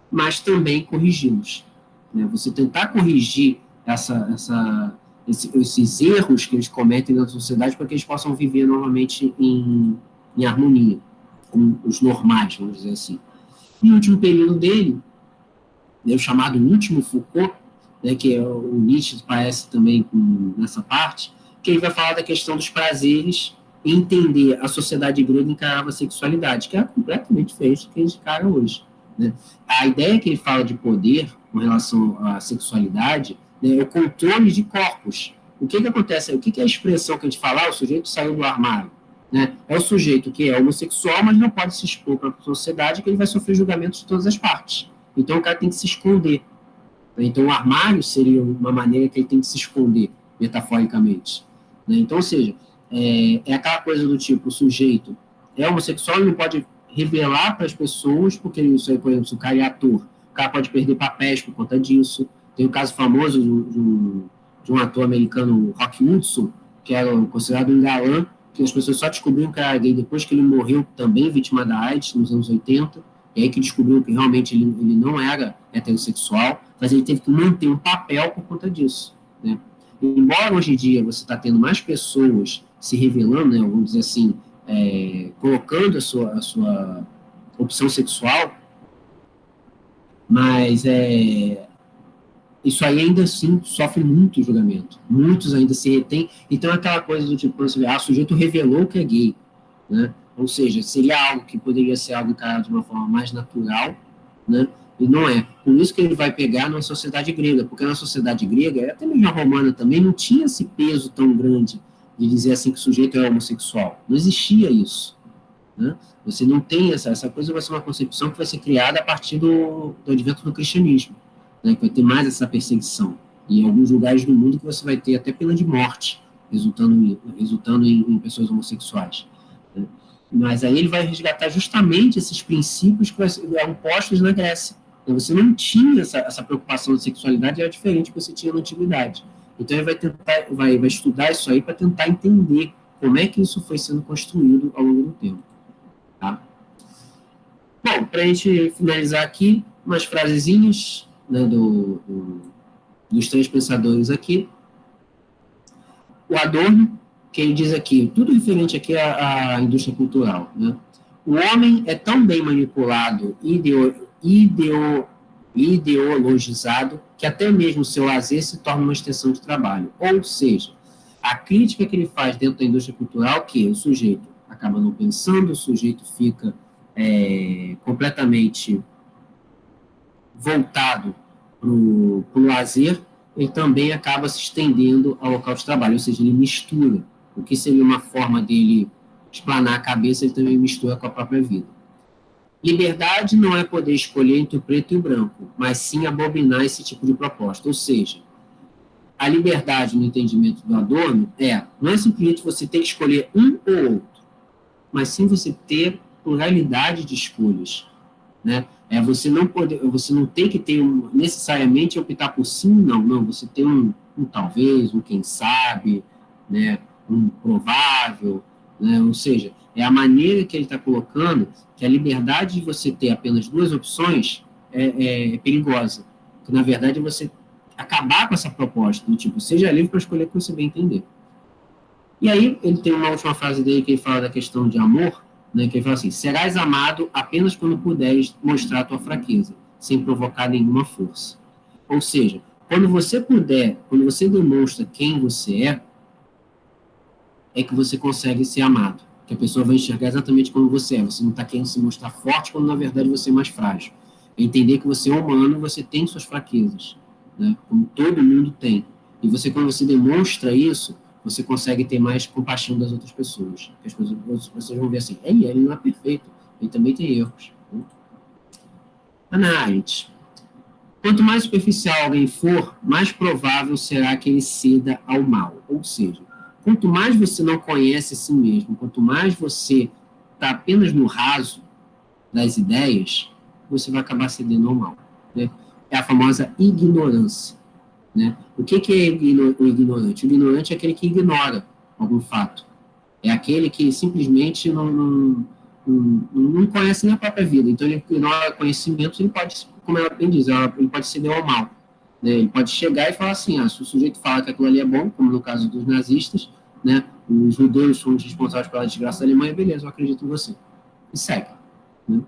A: mas também corrigi-los. Né? Você tentar corrigir esses erros que eles cometem na sociedade para que eles possam viver novamente em harmonia, com os normais, vamos dizer assim. E o último período dele, o chamado último Foucault, né, que é o Nietzsche parece também nessa parte, que ele vai falar da questão dos prazeres e entender a sociedade grega encarava a sexualidade, que é completamente diferente do que a gente encara hoje. Né? A ideia que ele fala de poder com relação à sexualidade, né, é o controle de corpos. O que acontece? O que é a expressão que a gente fala? O sujeito saiu do armário. Né? É o sujeito que é homossexual, mas não pode se expor para a sociedade, que ele vai sofrer julgamentos de todas as partes. Então, o cara tem que se esconder. Então, o armário seria uma maneira que ele tem que se esconder, metaforicamente. Né? Então, ou seja, é aquela coisa do tipo, o sujeito é homossexual e não pode revelar para as pessoas, porque isso aí, por exemplo, se o cara é ator, o cara pode perder papéis por conta disso. Tem o caso famoso de um ator americano, Rock Hudson, que era considerado um galã, que as pessoas só descobriram que era gay depois que ele morreu também vítima da AIDS, nos anos 80, e aí que descobriu que realmente ele não era heterossexual, mas ele teve que manter um papel por conta disso. Né? Embora hoje em dia você está tendo mais pessoas se revelando, né, vamos dizer assim, colocando a sua opção sexual, mas isso aí ainda assim sofre muito julgamento. Muitos ainda se retêm. Então, é aquela coisa do tipo, quando você vê, o sujeito revelou que é gay. Né? Ou seja, seria algo que poderia ser algo encarado de uma forma mais natural, né? E não é. Por isso que ele vai pegar na sociedade grega, porque na sociedade grega, até mesmo na romana também, não tinha esse peso tão grande de dizer assim que o sujeito é homossexual. Não existia isso. Né? Você não tem essa coisa, vai ser uma concepção que vai ser criada a partir do advento do cristianismo, né? Que vai ter mais essa perseguição. E em alguns lugares do mundo que você vai ter até pena de morte, resultando em pessoas homossexuais. Né? Mas aí ele vai resgatar justamente esses princípios que eram postos na Grécia. Então, você não tinha essa preocupação de sexualidade, era diferente do que você tinha na antiguidade. Então ele vai estudar isso aí para tentar entender como é que isso foi sendo construído ao longo do tempo. Tá? Bom, para a gente finalizar aqui, umas frasezinhas, né, dos três pensadores aqui. O Adorno, que ele diz aqui, tudo referente aqui à indústria cultural. Né? O homem é tão bem manipulado e ideologizado que até mesmo o seu lazer se torna uma extensão de trabalho. Ou seja, a crítica que ele faz dentro da indústria cultural que o sujeito acaba não pensando, o sujeito fica completamente voltado para o lazer, ele também acaba se estendendo ao local de trabalho, ou seja, ele mistura. O que seria uma forma dele explanar a cabeça, ele também mistura com a própria vida. Liberdade não é poder escolher entre o preto e o branco, mas sim abominar esse tipo de proposta. Ou seja, a liberdade no entendimento do Adorno não é simplesmente você ter que escolher um ou outro, mas sim você ter pluralidade de escolhas. Né? Você não tem que ter necessariamente optar por sim, não, você tem um talvez, um quem sabe, né? Um provável, né? Ou seja, é a maneira que ele está colocando que a liberdade de você ter apenas duas opções é perigosa, que na verdade é você acabar com essa proposta, do tipo, seja livre para escolher o que você bem entender. E aí ele tem uma última frase dele que ele fala da questão de amor, né, que ele fala assim, serás amado apenas quando puderes mostrar a tua fraqueza, sem provocar nenhuma força. Ou seja, quando você demonstra quem você é que você consegue ser amado, que a pessoa vai enxergar exatamente como você é, você não está querendo se mostrar forte quando na verdade você é mais frágil. É entender que você é humano, você tem suas fraquezas, né, como todo mundo tem. E quando você demonstra isso, você consegue ter mais compaixão das outras pessoas. Porque as pessoas vão ver assim, ele não é perfeito, ele também tem erros. Análise. Quanto mais superficial alguém for, mais provável será que ele ceda ao mal. Ou seja, quanto mais você não conhece a si mesmo, quanto mais você está apenas no raso das ideias, você vai acabar cedendo ao mal. Né? É a famosa ignorância. Né? O que é o ignorante? O ignorante é aquele que ignora algum fato. É aquele que simplesmente não conhece nem a própria vida. Então, ele ignora conhecimentos, ele pode, como ela bem diz, ele pode ceder ao mal. Né? Ele pode chegar e falar assim, se o sujeito fala que aquilo ali é bom, como no caso dos nazistas, né? Os judeus são os responsáveis pela desgraça da Alemanha, beleza, eu acredito em você. E segue. Né?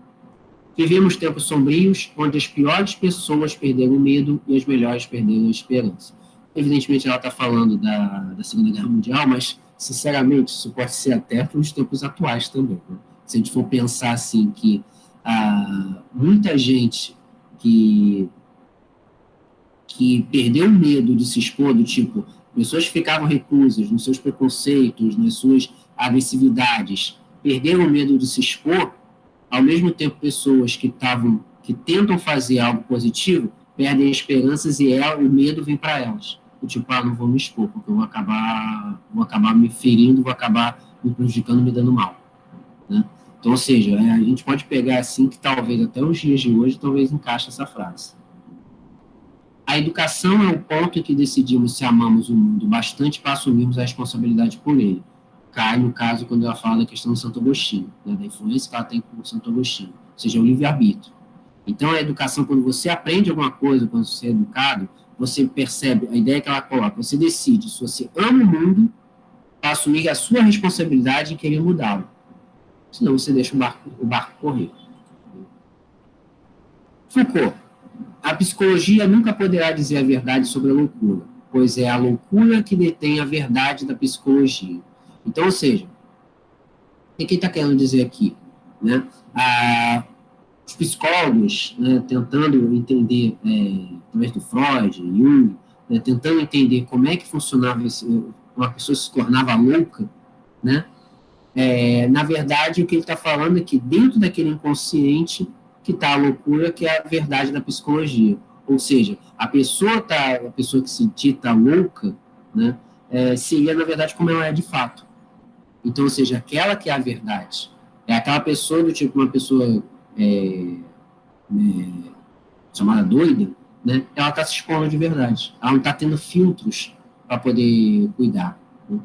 A: Vivemos tempos sombrios, onde as piores pessoas perderam o medo e as melhores perderam a esperança. Evidentemente, ela está falando da Segunda Guerra Mundial, mas, sinceramente, isso pode ser até para os tempos atuais também. Né? Se a gente for pensar assim que muita gente que perdeu o medo de se expor, do tipo, pessoas que ficavam reclusas nos seus preconceitos, nas suas agressividades, perderam o medo de se expor, ao mesmo tempo pessoas que tentam fazer algo positivo, perdem esperanças e o medo vem para elas. Tipo, não vou me expor, porque eu vou acabar me ferindo, vou acabar me prejudicando, me dando mal. Né? Então, ou seja, a gente pode pegar assim que talvez até os dias de hoje, talvez encaixe essa frase. A educação é o ponto em que decidimos se amamos o mundo bastante para assumirmos a responsabilidade por ele. Cai, no caso, quando ela fala da questão do Santo Agostinho, né, da influência que ela tem com o Santo Agostinho, ou seja, o livre-arbítrio. Então, a educação, quando você aprende alguma coisa, quando você é educado, você percebe a ideia que ela coloca, você decide se você ama o mundo para assumir a sua responsabilidade em querer mudá-lo. Senão você deixa o barco correr. Foucault. A psicologia nunca poderá dizer a verdade sobre a loucura, pois é a loucura que detém a verdade da psicologia. Então, ou seja, o que ele está querendo dizer aqui? Né? Os psicólogos, né, tentando entender, através do Freud, Jung, né, tentando entender como é que funcionava uma pessoa se tornava louca, né? Na verdade, o que ele está falando é que dentro daquele inconsciente que está a loucura, que é a verdade da psicologia. Ou seja, a pessoa que se dita louca, né, seria, na verdade, como ela é de fato. Então, ou seja, aquela que é a verdade. É aquela pessoa do tipo, uma pessoa chamada doida, né, ela está se expondo de verdade. Ela não está tendo filtros para poder cuidar. Né?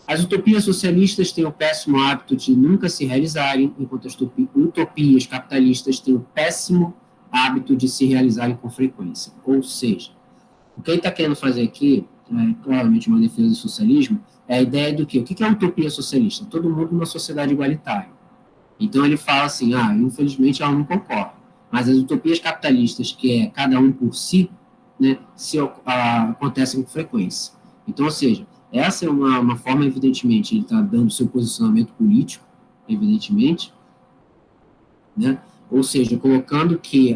A: As utopias socialistas têm o péssimo hábito de nunca se realizarem, enquanto as utopias capitalistas têm o péssimo hábito de se realizarem com frequência. Ou seja, o que ele está querendo fazer aqui, claramente uma defesa do socialismo, é a ideia do quê? O que é a utopia socialista? Todo mundo numa sociedade igualitária. Então ele fala assim, infelizmente ela não concorda. Mas as utopias capitalistas, que é cada um por si, né, acontecem com frequência. Então, ou seja, essa é uma forma, evidentemente, ele está dando seu posicionamento político, evidentemente, né? Ou seja, colocando que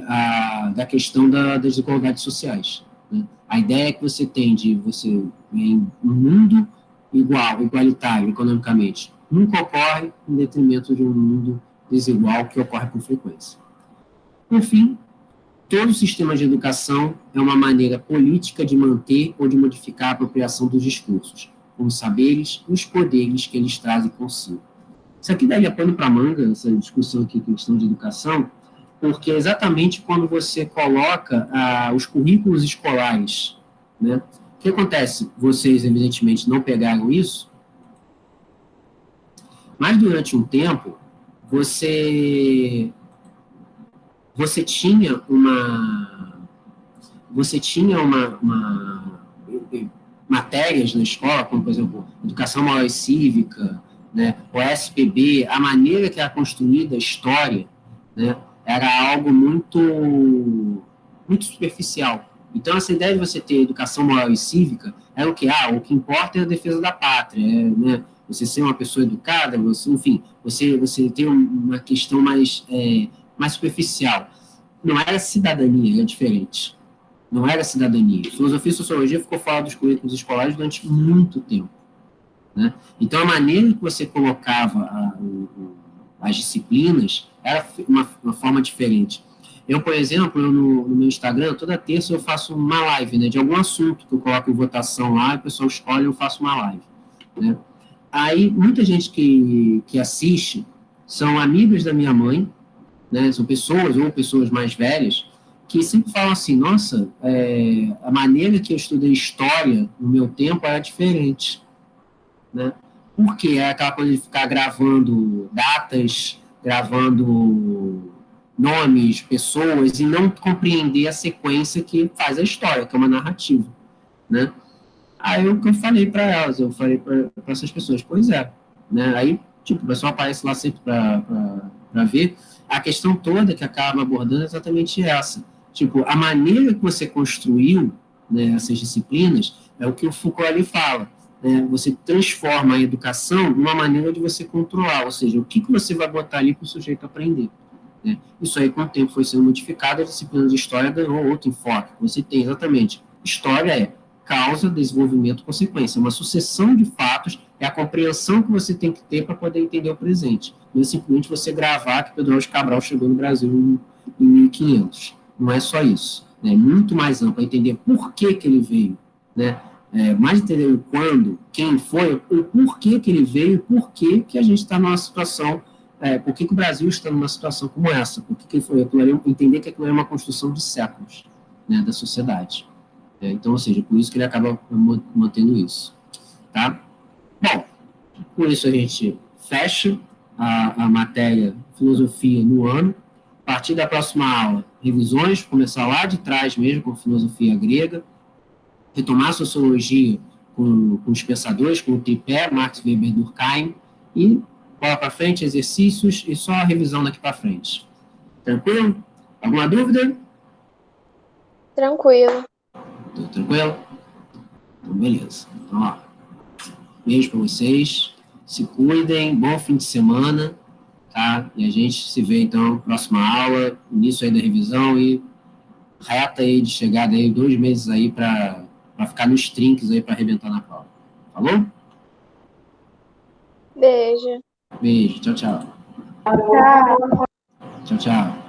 A: da questão das desigualdades sociais. Né? A ideia que você tem de você em um mundo igualitário economicamente, nunca ocorre em detrimento de um mundo desigual que ocorre com frequência. Por fim, todo sistema de educação é uma maneira política de manter ou de modificar a apropriação dos discursos, com os saberes e os poderes que eles trazem consigo. Isso aqui daria pano para manga, essa discussão aqui, questão de educação, porque exatamente quando você coloca os currículos escolares, né? O que acontece? Vocês, evidentemente, não pegaram isso, mas durante um tempo, você tinha matérias na escola, como, por exemplo, Educação Moral e Cívica, né, o SPB, a maneira que era construída a história, né, era algo muito, muito superficial. Então, essa ideia de você ter educação moral e cívica é o que? O que importa é a defesa da pátria, né? Você ser uma pessoa educada, enfim, você tem uma questão mais superficial. Não era cidadania, era diferente. Não era cidadania. Filosofia e sociologia ficou fora dos currículos escolares durante muito tempo. Né? Então, a maneira que você colocava as disciplinas era uma forma diferente. Eu, por exemplo, no meu Instagram, toda terça eu faço uma live, né, de algum assunto que eu coloco em votação lá, o pessoal escolhe e eu faço uma live, né. Aí, muita gente que assiste são amigos da minha mãe, né, são pessoas ou pessoas mais velhas, que sempre falam assim, nossa, a maneira que eu estudei história no meu tempo era diferente, né? Porque é aquela coisa de ficar gravando datas, gravando nomes, pessoas, e não compreender a sequência que faz a história, que é uma narrativa, né? Aí o que eu falei para elas, eu falei para essas pessoas, pois é, né? Aí, tipo, o pessoal aparece lá sempre para ver. A questão toda que acaba abordando é exatamente essa. Tipo, a maneira que você construiu, né, essas disciplinas é o que o Foucault ali fala. Né? Você transforma a educação numa maneira de você controlar, ou seja, o que você vai botar ali para o sujeito aprender. Né? Isso aí, com o tempo, foi sendo modificado, a disciplina de história ganhou outro enfoque. Você tem exatamente, história é causa, desenvolvimento, consequência. Uma sucessão de fatos, é a compreensão que você tem que ter para poder entender o presente. Não é simplesmente você gravar que Pedro Álvares Cabral chegou no Brasil em 1500. Não é só isso. Né? É muito mais amplo, é entender por que ele veio. Né? Mais entender o quando, quem foi, o porquê que ele veio, por que a gente está numa situação, por que o Brasil está numa situação como essa, por que ele foi, entender que aquilo é uma construção de séculos, né, da sociedade. Então, ou seja, por isso que ele acaba mantendo isso. Tá? Bom, com isso a gente fecha a matéria filosofia no ano. A partir da próxima aula, revisões, começar lá de trás mesmo, com filosofia grega, retomar a sociologia com os pensadores, com o tripé, Marx, Weber, Durkheim, e bola para frente, exercícios e só a revisão daqui para frente. Tranquilo? Alguma dúvida?
B: Tranquilo.
A: Tranquilo? Então, beleza. Então, ó, beijo para vocês, se cuidem, bom fim de semana, tá? E a gente se vê, então, próxima aula, início aí da revisão e reta aí de chegada aí, 2 meses aí para ficar nos trinques aí para arrebentar na prova. Falou?
B: Beijo.
A: Beijo, tchau, tchau.
B: Tchau.
A: Tchau, tchau.